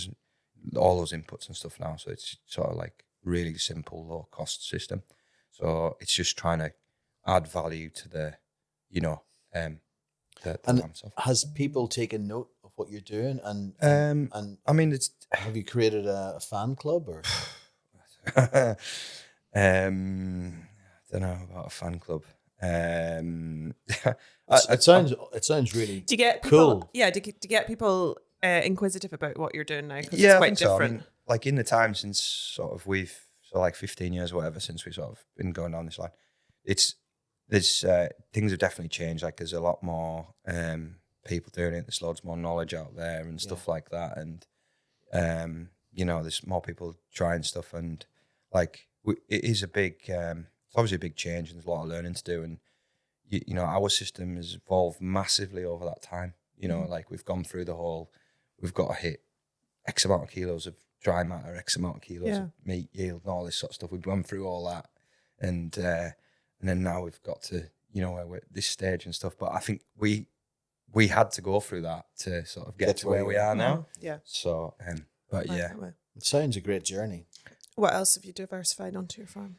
all those inputs and stuff now. So it's sort of like really simple, low cost system. So it's just trying to add value to the lamb stuff. Has people taken note of what you're doing? And I mean, have you created a fan club or? I don't know about a fan club. It sounds really do you get people, cool. Yeah, to get people inquisitive about what you're doing now, because it's quite different. So. I mean, like in the time since sort of like 15 years or whatever since we've sort of been going down this line, there's things have definitely changed. Like there's a lot more people doing it. There's loads more knowledge out there and stuff like that, and there's more people trying stuff, and like it is a big. It's obviously a big change, and there's a lot of learning to do, and our system has evolved massively over that time. Like we've gone through we've got to hit X amount of kilos of dry matter, X amount of kilos of meat yield, and all this sort of stuff. We've gone through all that, and then now we've got to we're at this stage and stuff. But I think we had to go through that to sort of get to where we are now. Yeah. So, but yeah, it sounds a great journey. What else have you diversified onto your farm?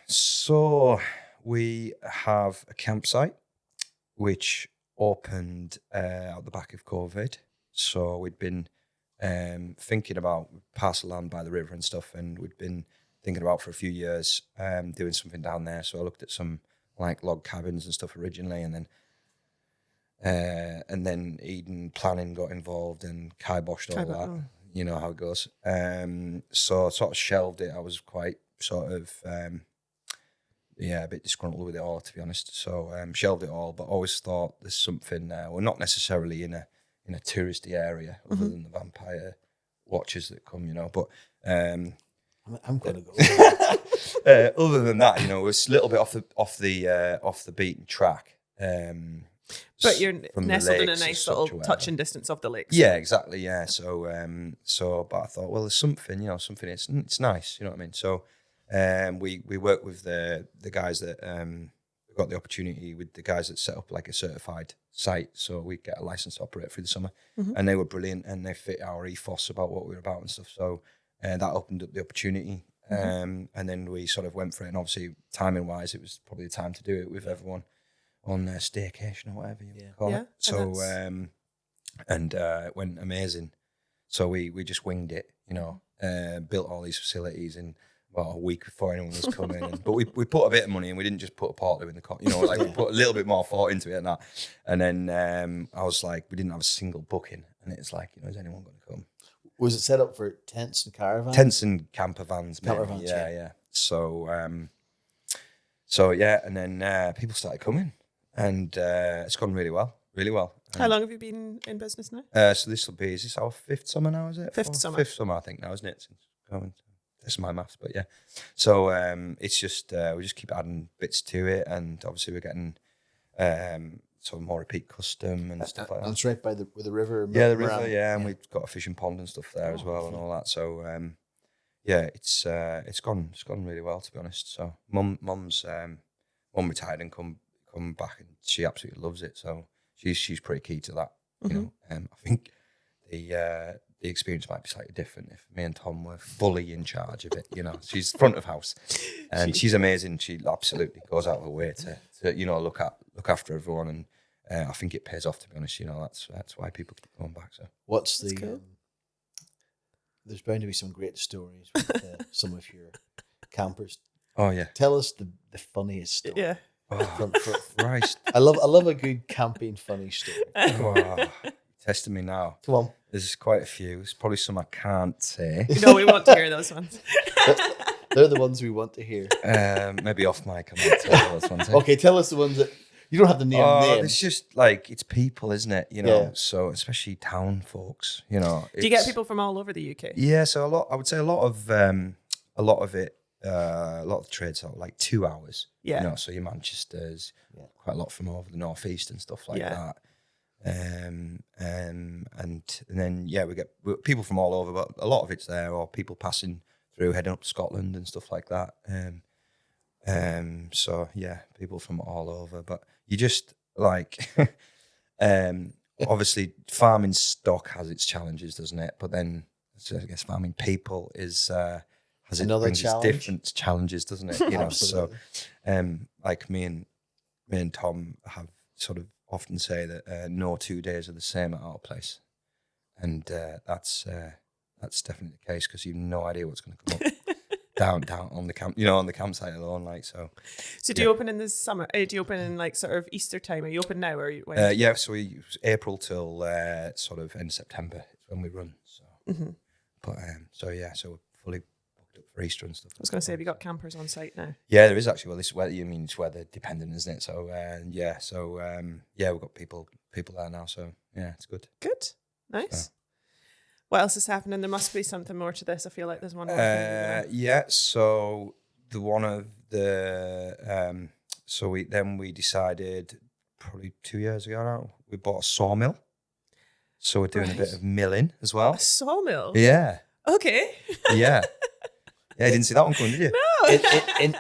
So we have a campsite which opened out the back of COVID. So we'd been thinking about parcel land by the river and stuff, and we'd been thinking about for a few years doing something down there. So I looked at some like log cabins and stuff originally, and then Eden Planning got involved and kiboshed all that. Oh. You know how it goes. So I sort of shelved it. I was quite sort of a bit disgruntled with it all, to be honest. So shelved it all, but always thought there's something. We're not necessarily in a touristy area, other than the vampire watchers that come, but I'm going to go. other than that, it's a little bit off the beaten track. But you're nestled in a nice little touching distance of the lakes. Yeah, exactly. Yeah. So but I thought, well, there's something, something. It's nice. You know what I mean? So, we work with the guys that got the opportunity with the guys that set up like a certified site. So we get a license to operate through the summer, and they were brilliant, and they fit our ethos about what we were about and stuff. So that opened up the opportunity, and then we sort of went for it. And obviously, timing wise, it was probably the time to do it with everyone on their staycation or whatever you call it. So it went amazing. So we just winged it, built all these facilities in about a week before anyone was coming. But we put a bit of money in. We didn't just put a portal in the we put a little bit more thought into it and that. And then I was like, we didn't have a single booking, and it's like, is anyone going to come? Was it set up for tents and caravans? Tents and camper vans, yeah. So and then people started coming. And it's gone really well. How long have you been in business now? So is this our fifth summer now, is it? Fifth summer, I think now, isn't it? Since coming. This is my maths, but yeah. So it's just, we just keep adding bits to it. And obviously we're getting sort of more repeat custom and stuff like that. That's right by the river. Yeah, the river, and we've got a fishing pond and stuff there as well and all that. So it's gone really well, to be honest. So mum retired and come back, and she absolutely loves it. So she's pretty key to that. I think the experience might be slightly different if me and Tom were fully in charge of it. She's front of house, and she's amazing. She absolutely goes out of her way to look after everyone, and I think it pays off, to be honest. That's why people keep going back. So what's the? Cool. There's bound to be some great stories with some of your campers. Oh yeah, tell us the funniest story. Yeah. Oh, Christ. I love a good camping funny story. Testing me now. Come on. There's quite a few. There's probably some I can't say. No, we want to hear those ones. They're the ones we want to hear. Maybe off mic I might tell those ones. Okay, tell us the ones that you don't have to name names. It's just it's people, isn't it? So especially town folks, Do you get people from all over the UK? Yeah, so I would say a lot of it. A lot of the trades are like 2 hours. Yeah. So your Manchesters, quite a lot from over the northeast and stuff like that. And then we get people from all over, but a lot of it's there, or people passing through, heading up to Scotland and stuff like that. So people from all over, but you just obviously farming stock has its challenges, doesn't it? But then I guess farming people is has another challenge. Different challenges, doesn't it? So like me and Tom have sort of often say that no 2 days are the same at our place, and that's definitely the case, because you've no idea what's going to come up down on the camp, on the campsite alone. So do you open in the summer? Do you open in sort of Easter time? Are you open now, or so we use April till sort of end of September is when we run. So but so we're fully booked up for Easter and stuff. I was going to say, have you got campers on site now? Yeah, there is actually. Well, this is weather. It's weather dependent, isn't it? So we've got people there now. So it's good. Good, nice. So. What else is happening? There must be something more to this. I feel like there's one more thing. So the one of the we decided probably 2 years ago now, we bought a sawmill. So we're doing a bit of milling as well. A sawmill? Yeah. Okay. Yeah. Yeah, I didn't see that one coming, did you? No.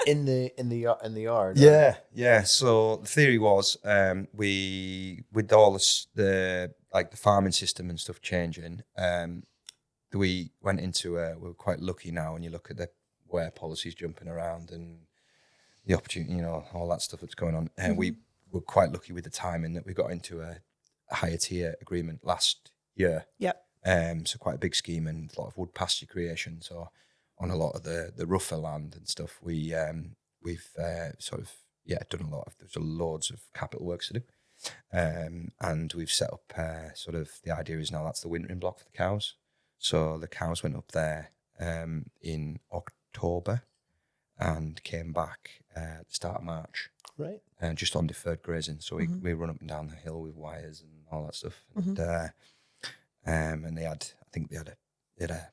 in the yard. Yeah, yeah. So the theory was, we with all the farming system and stuff changing, we went into we're quite lucky now when you look at the where policies jumping around and the opportunity, all that stuff that's going on. And we were quite lucky with the timing that we got into a higher tier agreement last year. Yep. So quite a big scheme and a lot of wood pasture creation. So on a lot of the rougher land and stuff, we've sort of done a lot of. There's loads of capital works to do, and we've set up sort of the idea is now that's the wintering block for the cows. So the cows went up there in October, and came back at the start of March. Right. Just on deferred grazing. So we run up and down the hill with wires and all that stuff. And they had a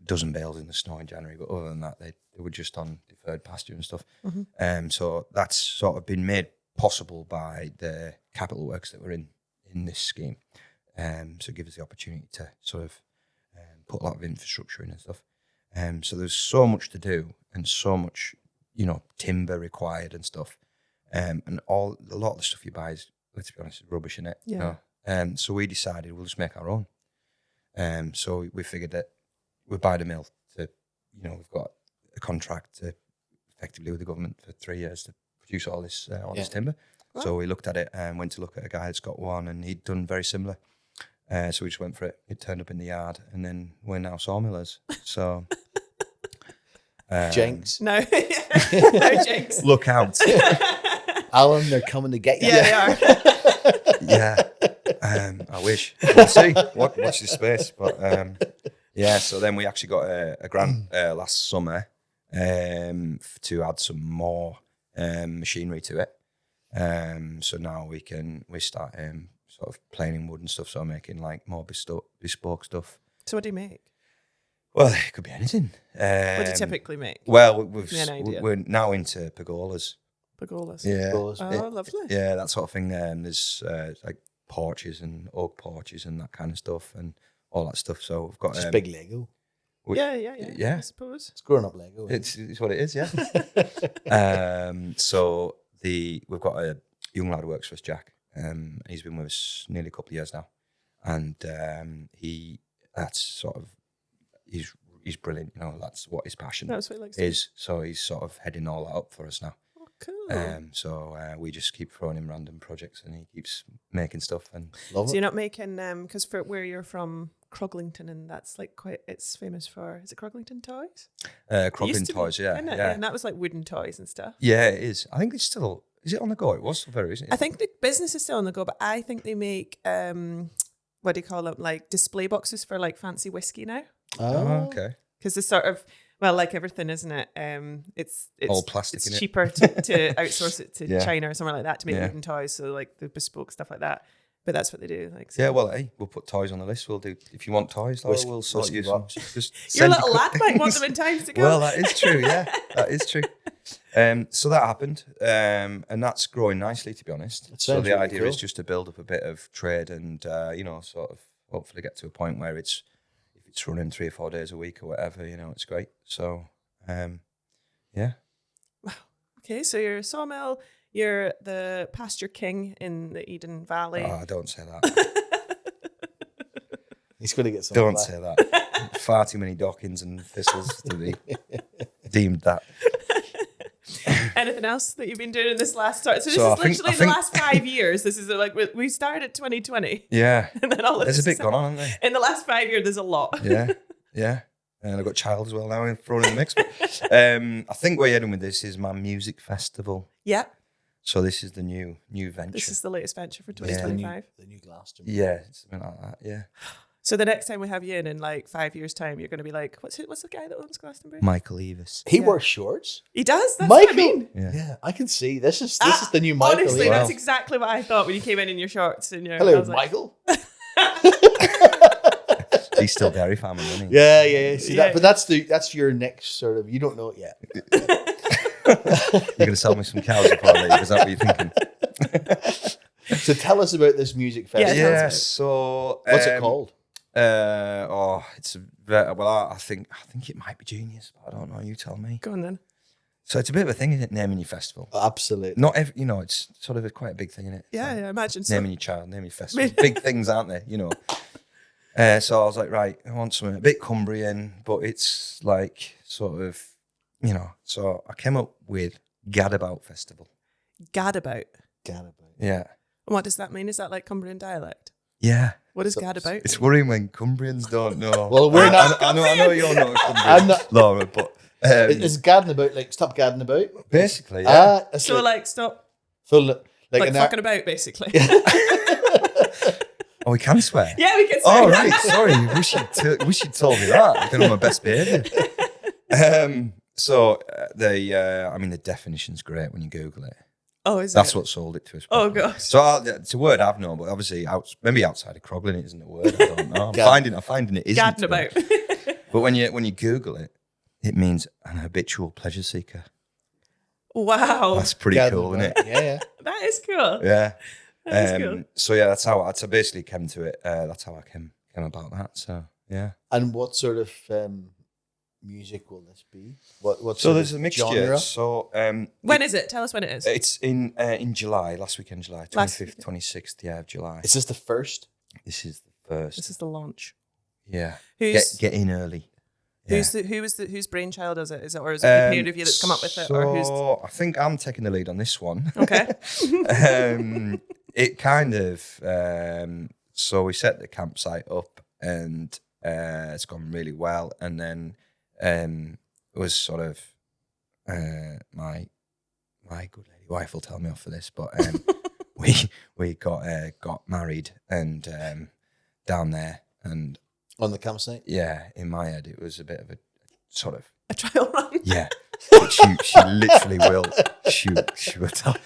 dozen bales in the snow in January, but other than that, they were just on deferred pasture and stuff. So that's sort of been made possible by the capital works that were in this scheme. So give us the opportunity to sort of put a lot of infrastructure in and stuff. So there's so much to do and so much, timber required and stuff. And a lot of the stuff you buy is, let's be honest, is rubbish in it. Yeah. So we decided we'll just make our own. So we figured that we'll buy the mill to, we've got a contract effectively with the government for 3 years to produce all this timber. Wow. So we looked at it and went to look at a guy that's got one, and he'd done very similar. So we just went for it. It turned up in the yard, and then we're now sawmillers. So Jinx. No, no jinx. Look out. Alan, they're coming to get you. Yeah, they are. Yeah. I wish. We'll see. Watch this space. But so then we actually got a grant last summer to add some more machinery to it. So now we start sort of planing wood and stuff, so making like more bespoke stuff. So what do you make? Well, it could be anything. What do you typically make? Well, we're now into pergolas. Pergolas. Yeah. Pergolas. Oh, lovely. Yeah, that sort of thing. There's like porches and oak porches and that kind of stuff and all that stuff. So we've got just big Lego. Yeah. I suppose it's growing up Lego. It's what it is. Yeah. So we've got a young lad who works for us, Jack. He's been with us nearly a couple of years now, and he's brilliant. That's what his passion That's what he likes is. So he's sort of heading all that up for us now. Oh, cool. So we just keep throwing him random projects, and he keeps making stuff. And so you're not making because for where you're from, Croglington, and that's like it's famous for, is it Croglington toys? Croglington toys, yeah. And that was like wooden toys and stuff. Yeah, it is. I think it's still. Is it on the go? It was very recent. I think the business is still on the go, but I think they make what do you call it? Like display boxes for like fancy whiskey now. Oh, okay. Because it's sort of like everything, isn't it? It's all plastic. It's cheaper to outsource it to Yeah. China or somewhere like that to make wooden toys. So like the bespoke stuff like that. But that's what they do. Like, so. Yeah, well, hey, we'll put toys on the list. We'll do, if you want toys, Laura, we'll sort you some. Your little lad might want them in times to go. Well, that is true. Yeah, that is true. So that happened, and that's growing nicely, to be honest. So the idea is just to build up a bit of trade, and sort of hopefully get to a point where if it's running 3 or 4 days a week or whatever, it's great. So, yeah. Wow. Okay, so you're a sawmill. You're the pasture king in the Eden Valley. Oh, don't say that. He's going to get some. Don't say that. Far too many dockings and thistles to be deemed that. Anything else that you've been doing in this last start? So this is literally the last 5 years. This is like we started 2020. Yeah. And then all of there's a bit going on, isn't there? In the last 5 years, there's a lot. Yeah. And I've got child as well now thrown in the mix. But, I think where you're heading with this is my music festival. Yeah. So this is the new venture. This is the latest venture for 2025. The new Glastonbury. Yeah, something like that. Yeah. So the next time we have you in like 5 years' time, you're going to be like, what's the guy that owns Glastonbury? Michael Levis. He wears shorts. He does. That's Michael. What I mean. Yeah, I can see this is the new Michael. Honestly, that's exactly what I thought when you came in your shorts and your. Hello, Michael. He's still dairy farming, isn't he? Yeah. See that, but that's your next sort of. You don't know it yet. You're going to sell me some cows before I leave? Is that what you're thinking? So tell us about this music festival. Yeah. So what's it called? It's I think it might be Genius, but I don't know. You tell me. Go on then. So it's a bit of a thing, isn't it? Naming your festival. Absolutely. Not every, it's sort of quite a big thing, isn't it? Yeah, I imagine so. Naming your child, naming your festival. Big things, aren't they? So I was like, right, I want something a bit Cumbrian, but it's like sort of, So I came up with Gadabout Festival. Gadabout. Yeah. And what does that mean? Is that like Cumbrian dialect? Yeah. What is Gadabout? It's worrying when Cumbrians don't know. Well, we're not. I know you're not Cumbrian, I'm not, Laura, but is Gadabout like stop gadding about? Basically, yeah. So like stop. Full like fucking about, basically. Oh, we can swear. Yeah, we can swear. Oh, right. Sorry. Wish you'd told me that. I've been on my best behaviour. So the definition's great when you Google it. Oh, is That's it? what sold it to us. Oh, gosh. So it's a word I've known, but obviously maybe outside of Croglin it isn't a word. I don't know. I'm finding it isn't. Gadingabout. But when you Google it, it means an habitual pleasure seeker. Wow. That's pretty cool, isn't it? Yeah. That is cool. Yeah. That is cool. So yeah, that's how I basically came to it. That's how I came about that. So yeah. And what sort of music will this be? What So there's a mixture. genre? So when is it? Tell us when it is. It's in July, last weekend, July 25th, 26th, of July. Is this the first? This is the first. This is the launch. Yeah. Who's get in early. Yeah. Whose brainchild is it? Is it or is it a community of you that's come up with it? Or who's? I think I'm taking the lead on this one. Okay. It kind of so we set the campsite up and it's gone really well, and then it was sort of my good lady wife will tell me off for this, but we got married and down there and on the campsite. Yeah, in my head it was a bit of a sort of a trial run. Yeah, she literally will. She will tell.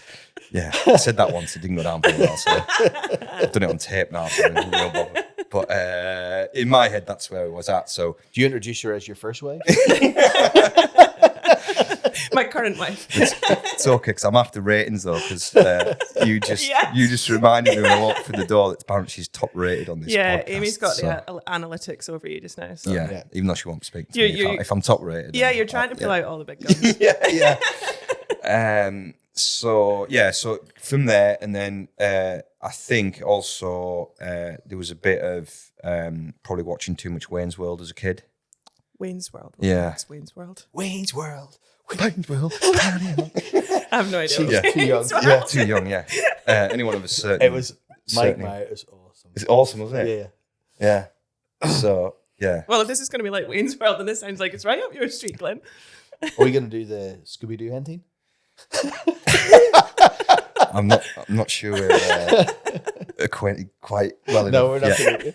Yeah, I said that once. It didn't go down very well, so I've done it on tape now. So I'm real bothered. But in my head, that's where I was at. So, do you introduce her as your first wife? My current wife. It's okay because I'm after ratings though, because you just reminded me when I walked through the that apparently she's top rated on this. Yeah, podcast, Amy's got the analytics over you just now. So. Yeah, even though she won't speak to me if I'm top rated. Yeah, you're trying to pull out all the big guns. yeah. So from there, and then I think also there was a bit of probably watching too much Wayne's World as a kid. Wayne's World. Yeah. Wayne's World. Wayne's World. Wayne's World. I have no idea. Yeah, too young. Yeah, too young. Yeah. Anyone of a certain. It was Mike. It was awesome. It's awesome, wasn't it? Yeah. So yeah. Well, if this is going to be like Wayne's World, then this sounds like it's right up your street, Glyn. Are we going to do the Scooby-Doo hunting? I'm not sure we're acquainted quite well enough. No, we're not going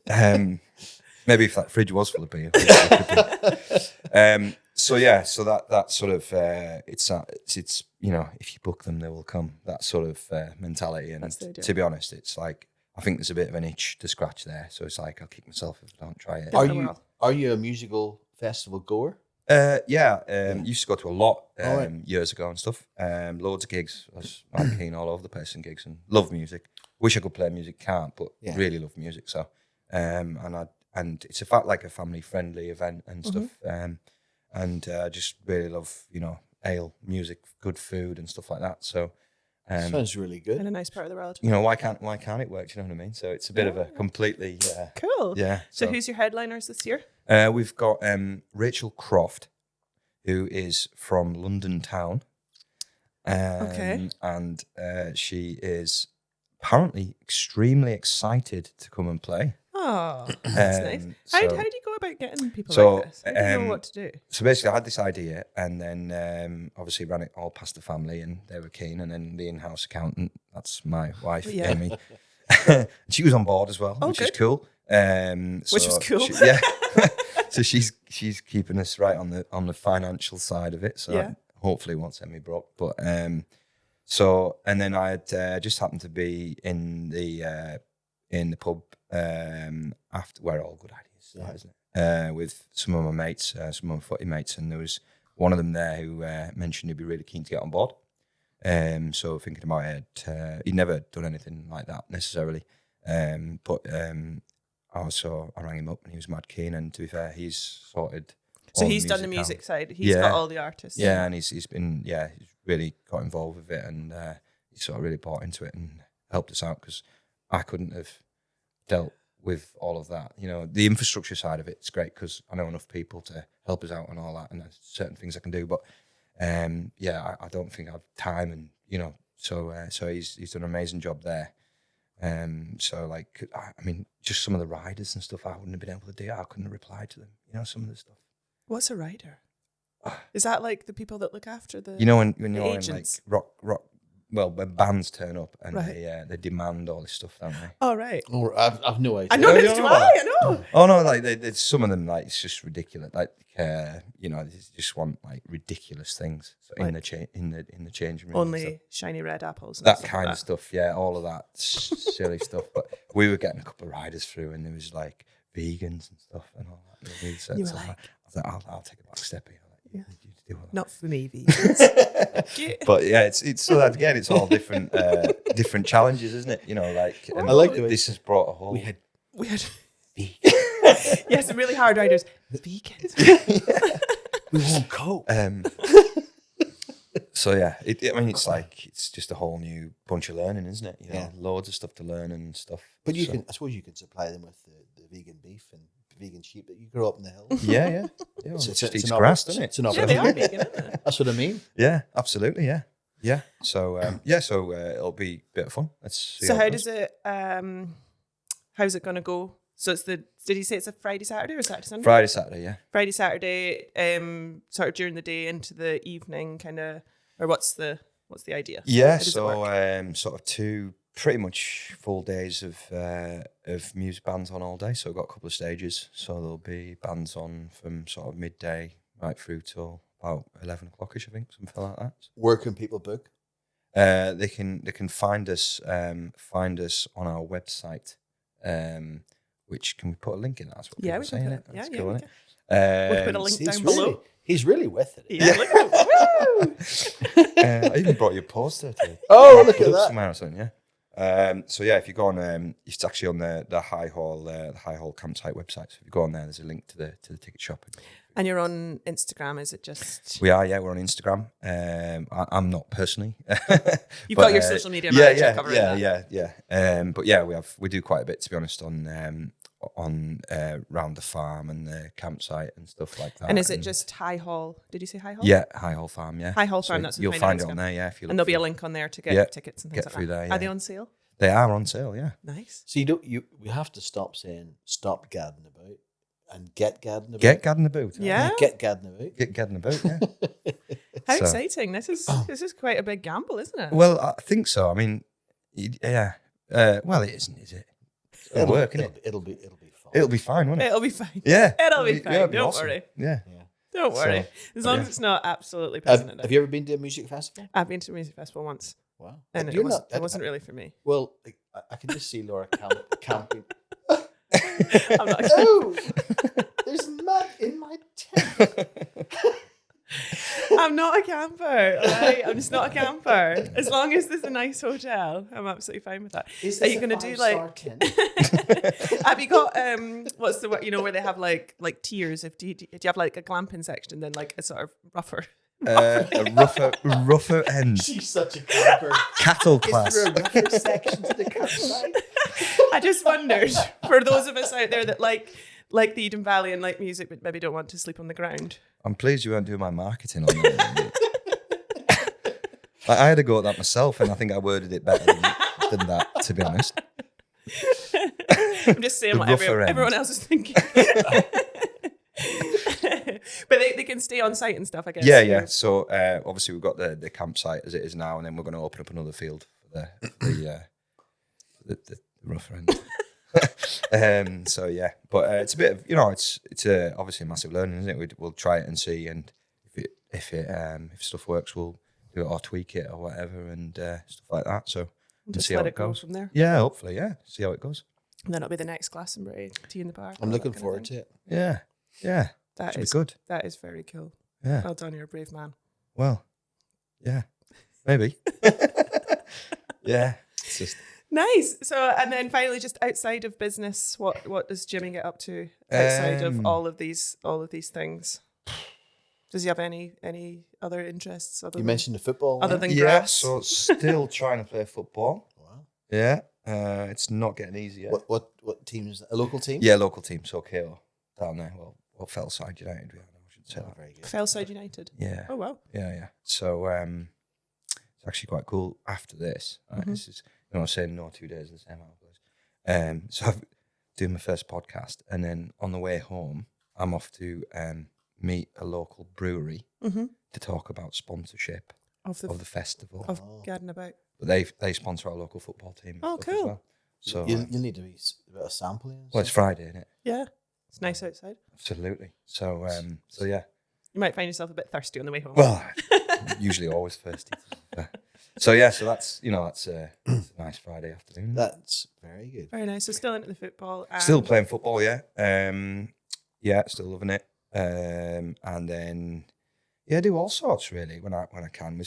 to. Maybe if that fridge was full of beer. So that sort of it's if you book them they will come, that sort of mentality, and to be honest it's like I think there's a bit of an itch to scratch there, so it's like I'll kick myself if I don't try it. Are you a musical festival goer? Used to go to a lot years ago and stuff. Loads of gigs. I was keen all over the place in gigs and love music. Wish I could play music, can't, but really love music. So and it's a family friendly event and stuff. And just really love ale, music, good food and stuff like that. So sounds really good. In a nice part of the world. Why can't it work? Do you know what I mean? So it's a bit of a completely cool. Yeah. So who's your headliners this year? We've got Rachel Croft, who is from London town. Okay. And she is apparently extremely excited to come and play. Oh, that's nice. How did you go about getting people like this? How do you know what to do? So basically I had this idea and then obviously ran it all past the family and they were keen, and then the in-house accountant, that's my wife, Amy. She was on board as well, which is cool. Which was cool. So she's keeping us right on the financial side of it. So hopefully won't send me broke. But and then I had just happened to be in the pub after, where all good ideas start, isn't it? With some of my mates, some of my footy mates, and there was one of them there who mentioned he'd be really keen to get on board. So thinking about it, he'd never done anything like that necessarily, but I rang him up and he was mad keen, and to be fair, he's sorted. So he's done the music side. He's got all the artists. Yeah, and he's been he's really got involved with it, and he sort of really bought into it and helped us out, because I couldn't have dealt with all of that. The infrastructure side of it's great because I know enough people to help us out and all that, and there's certain things I can do, but I don't think I have time, and so he's done an amazing job there. Just some of the riders and stuff I wouldn't have been able to do. I couldn't have replied to them. Some of the stuff. What's a rider? Is that like the people that look after the when you're in like rock when bands turn up and they demand all this stuff, don't they? Oh, right. Oh, I've no idea. I know, neither do I know. Oh, no, like, some of them, like, it's just ridiculous. Like, they just want, like, ridiculous things in the changing room. Only shiny red apples. That kind of stuff, yeah, all of that silly stuff. But we were getting a couple of riders through and there was, like, vegans and stuff and all that. You were like... I was like, I'll take a back step here. Yeah. Not for me, vegans. But yeah, it's so that again, it's all different different challenges, isn't it? You know, like I like the way this has brought a whole. We had vegans. Yes, some really hard riders. Vegans. We won't cope. So yeah, it's like it's just a whole new bunch of learning, isn't it? You know, loads of stuff to learn and stuff. But I suppose you can supply them with the vegan beef and vegan sheep that you grow up in the hills. Yeah. It's grass, doesn't it? It's an they are vegan, isn't it? That's what I mean. Yeah, absolutely. Yeah. So it'll be a bit of fun. Let's see. So how's it going to go? So did you say it's a Friday, Saturday or Saturday, Sunday? Friday, Saturday, yeah. Friday, Saturday, sort of during the day into the evening, kind of, or what's the idea? Yeah, so sort of 2 pretty much full days of music bands on all day. So we've got a couple of stages. So there'll be bands on from sort of midday right through till about 11 o'clock-ish, I think, something like that. Where can people book? They can find us on our website. Which can we put a link in? That's what people are saying. That's cool, isn't it? We'll put a link down below. He's really with it. Yeah. Look at I even brought you a poster today. Oh, look at that. Somewhere or something, yeah. So yeah, if you go on, it's actually on the High Hall campsite website. So if you go on there, there's a link to the ticket shop. And you're on Instagram, is it just? We are, yeah. We're on Instagram. I'm not personally. You've got your social media manager covering that. Yeah. But yeah, we do quite a bit, to be honest, on round the farm and the campsite and stuff like that. And is it just High Hall? Did you say High Hall? Yeah, High Hall Farm. Yeah, High Hall Farm. That's what you'll find it on there. Yeah, if you look, and there'll be a link on there to get tickets and things like that. There, yeah. Are they on sale? They are on sale. Yeah. Nice. So we have to stop saying "stop gadding about" and "get gadding about." Get gadding about. Yeah. Get gadding about. Get gadding about. Yeah. How exciting! This is quite a big gamble, isn't it? Well, I think so. I mean, yeah. Well, it isn't, is it? It'll work, isn't it? It'll be fine. It'll be fine, won't it? It'll be fine. Yeah. It'll be fine. Don't awesome. worry. Yeah. Don't worry. As long as it's not absolutely pissing Have you ever been to a music festival? I've been to a music festival once. Wow. And it wasn't really for me. Well, I can just see Laura camping. I'm not. Oh, there's mud in my tent. I'm not a camper, all right? I'm just not a camper. As long as there's a nice hotel, I'm absolutely fine with that. Are you going to do like? Have you got what's the where they have like tiers? Do you have like a glamping section and then like a sort of rougher? A rougher end. She's such a camper. Cattle class. Is there a rougher section to the campsite? I just wondered for those of us out there that like the Eden Valley and like music, but maybe don't want to sleep on the ground. I'm pleased you weren't doing my marketing on that. I had a go at that myself, and I think I worded it better than that, to be honest. I'm just saying what everyone else is thinking. But they can stay on site and stuff, I guess. Yeah. So obviously we've got the campsite as it is now, and then we're going to open up another field for the rougher end. So yeah, but it's a bit of it's obviously a massive learning, isn't it? We'll try it and see, and if stuff works, we'll do it or tweak it or whatever and stuff like that. So just see how it goes from there. Yeah, hopefully, yeah. See how it goes. And then it'll be the next Glastonbury tea in the park. I'm looking forward to it. Yeah. That is good. That is very cool. Yeah. Well done, you're a brave man. Well, yeah, maybe. Yeah, it's just nice. So, and then finally, just outside of business, what does Jimmy get up to outside of all of these things? Does he have any other interests? You mentioned the football. Other than grass? So still trying to play football. Wow. Yeah. It's not getting easier. What team is that? A local team? Yeah, local team. So KO down there. Well, Fellside United. I should say that. Very good. Fellside United. Yeah. Oh wow. Yeah. So it's actually quite cool. After this, this is saying no 2 days in the same place. So I'm doing my first podcast, and then on the way home, I'm off to meet a local brewery to talk about sponsorship. of the festival of Gadingabout. But they sponsor our local football team. Oh, cool. Well. So you need to be a bit of sampling. Well, it's Friday, isn't it? Yeah, it's nice outside. Absolutely. So yeah. You might find yourself a bit thirsty on the way home. Well, usually always thirsty. So yeah, so that's that's a nice Friday afternoon. That's very good. Very nice. So still into the football. Still playing football, yeah. Yeah, still loving it. And then do all sorts really when I can. We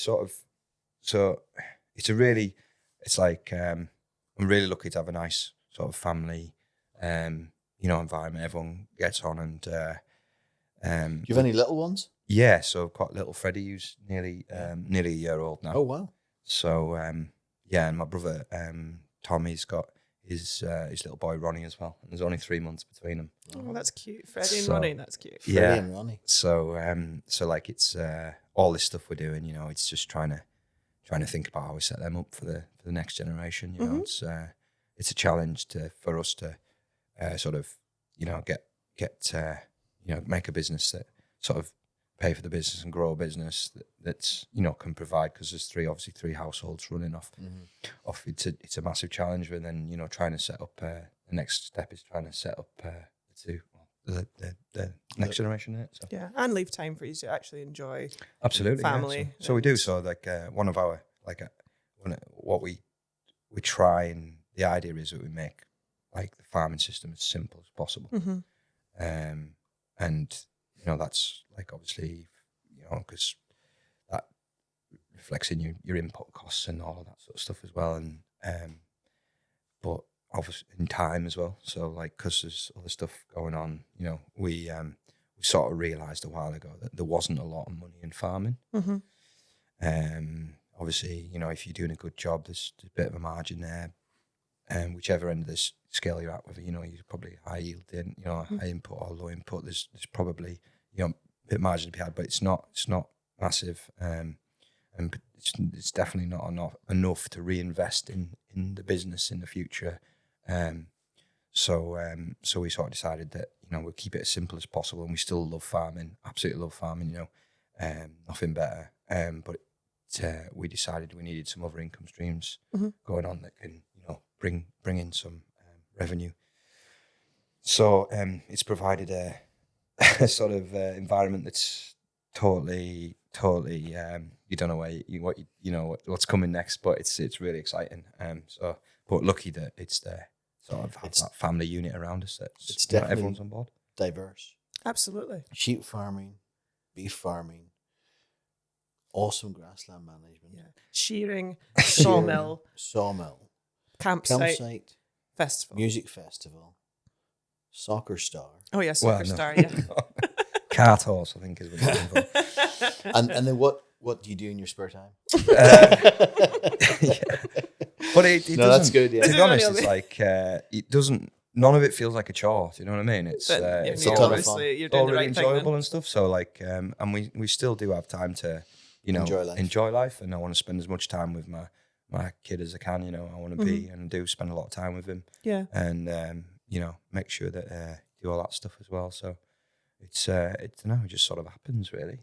it's like I'm really lucky to have a nice sort of family, environment. Everyone gets on and. Do you have any little ones? Yeah, so I've got little Freddie who's nearly a year old now. Oh wow! So and my brother Tommy's got his little boy Ronnie as well. And there's only 3 months between them. Oh, that's cute, Freddie and Ronnie. That's cute. Freddie and Ronnie. So like it's all this stuff we're doing. It's just trying to think about how we set them up for the next generation. You know, it's a challenge for us to sort of get make a business that sort of pay for the business and grow a business that's can provide, because there's three households running off. It's a massive challenge. But then trying to set up the next step is trying to set up the next generation in it. So. Yeah, and leave time for you to actually enjoy family. Yeah. So we do. So one of our what we try, and the idea is that we make like the farming system as simple as possible. And that's like obviously because that reflects in your input costs and all of that sort of stuff as well, and but obviously in time as well. So like because there's other stuff going on, we sort of realised a while ago that there wasn't a lot of money in farming. Obviously, if you're doing a good job, there's a bit of a margin there. Whichever end of this scale you're at, whether you're probably high yielding, high input or low input, there's probably a bit of margin to be had, but it's not massive, and it's definitely not enough to reinvest in the business in the future. So we sort of decided that we'll keep it as simple as possible, and we still love farming, absolutely love farming. Nothing better. But we decided we needed some other income streams going on that can bring in some revenue. So it's provided a sort of environment that's totally you don't know what's coming next, but it's really exciting. But lucky that it's there, sort of have that family unit around us. It's definitely everyone's on board. Diverse. Absolutely. Sheep farming, beef farming, awesome grassland management. Yeah. Shearing, sawmill. Campsite, festival, music festival, soccer star. Oh yeah, soccer star. Yeah, cart horse. I think is what it's involved. And then what do you do in your spare time? But it doesn't. That's good. Yeah. To be honest, it's like it doesn't. None of it feels like a chore. Do you know what I mean? It's obviously you're doing the right thing. Enjoyable and stuff. So like, and we still do have time to enjoy life, and I want to spend as much time with my kid as I can. I want to be and do spend a lot of time with him. Yeah. And make sure that do all that stuff as well. So it just sort of happens really.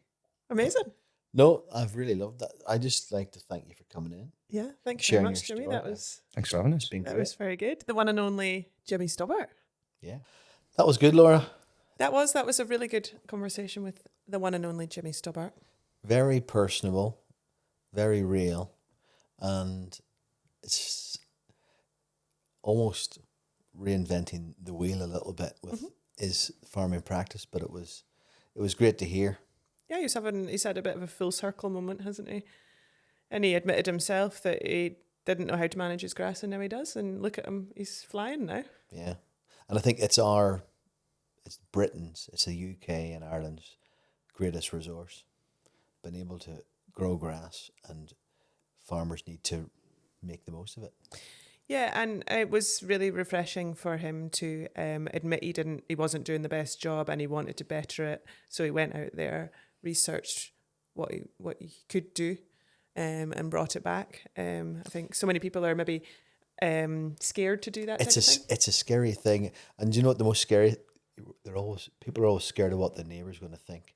Amazing. No, I've really loved that. I just like to thank you for coming in. Yeah, thank you very much, Jimmy. Thanks for having us. That was very good. The one and only Jimmy Stobart. Yeah, that was good, Laura. That was a really good conversation with the one and only Jimmy Stobart. Very personable, very real. And it's almost reinventing the wheel a little bit with his farming practice, but it was great to hear. Yeah, he's had a bit of a full circle moment, hasn't he? And he admitted himself that he didn't know how to manage his grass, and now he does. And look at him, he's flying now. Yeah, and I think it's Britain's, it's the UK and Ireland's greatest resource, being able to grow grass, and farmers need to make the most of it. Yeah, and it was really refreshing for him to admit he wasn't doing the best job, and he wanted to better it. So he went out there, researched what he could do, and brought it back. I think so many people are maybe scared to do that. It's a scary thing, and you know what the most scary? People are always scared of what the neighbour's going to think,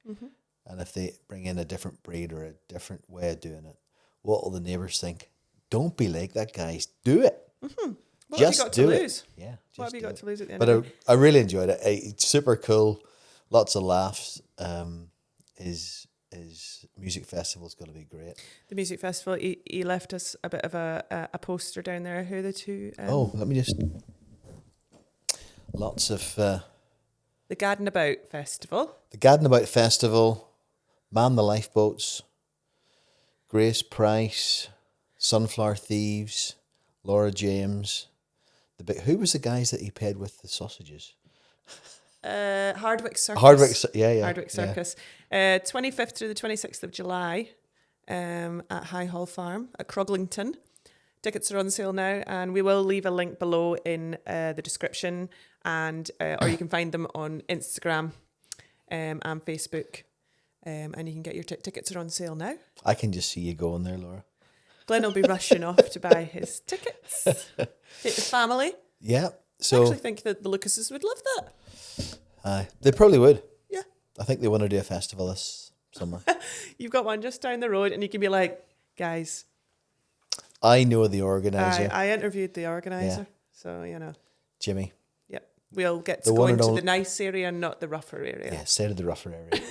and if they bring in a different breed or a different way of doing it, what will the neighbours think? Don't be like that, guys. Do it. Mm-hmm. What just have you got to lose? Yeah. What have you got to lose at the end of it? But I really enjoyed it. It's super cool. Lots of laughs. His music festival is going to be great. The music festival, he left us a bit of a poster down there. Who are the two? Let me just... Lots of... the Gadingabout Festival. The Gadabout Festival, Man the Lifeboats, Grace Price, Sunflower Thieves, Laura James. Who was the guys that he paid with the sausages? Hardwick Circus. Hardwick Circus. 25th through the 26th of July at High Hall Farm at Croglington. Tickets are on sale now, and we will leave a link below in the description, and or you can find them on Instagram and Facebook, and you can get your tickets are on sale now. I can just see you going there, Laura. Glenn will be rushing off to buy his tickets. Take the family. Yeah. So I actually think that the Lucases would love that. They probably would. Yeah. I think they want to do a festival this summer. You've got one just down the road, and you can be like, guys. I know the organiser. I interviewed the organiser, so you know. Jimmy. Yep. We'll get to go into the nice area, not the rougher area. Yeah, instead of the rougher area.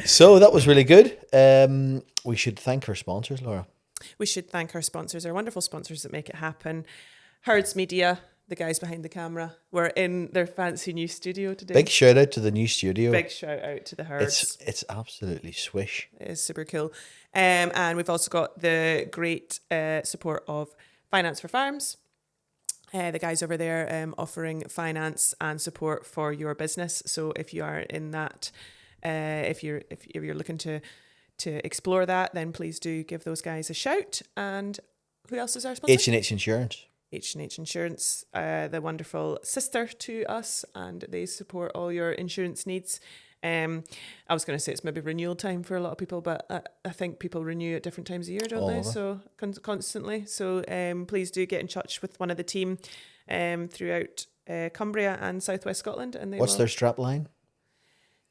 So that was really good. We should thank our sponsors, Laura. We should thank our sponsors, our wonderful sponsors that make it happen. Herds Media, the guys behind the camera, were in their fancy new studio today. Big shout out to the new studio. Big shout out to the Herds. It's absolutely swish. It is super cool. And we've also got the great support of Finance for Farms. The guys over there offering finance and support for your business. So if you are in that, if you're looking to explore that, then please do give those guys a shout. And who else is our sponsor? H&H Insurance. H&H Insurance, the wonderful sister to us, and they support all your insurance needs. I was going to say it's maybe renewal time for a lot of people, but I think people renew at different times of year, don't they? So constantly. So please do get in touch with one of the team throughout Cumbria and Southwest Scotland. And what's their strap line?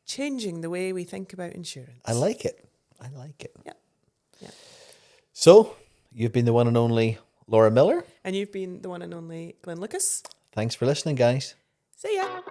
Changing the way we think about insurance. I like it. Yeah. So you've been the one and only Laura Miller. And you've been the one and only Glenn Lucas. Thanks for listening, guys. See ya.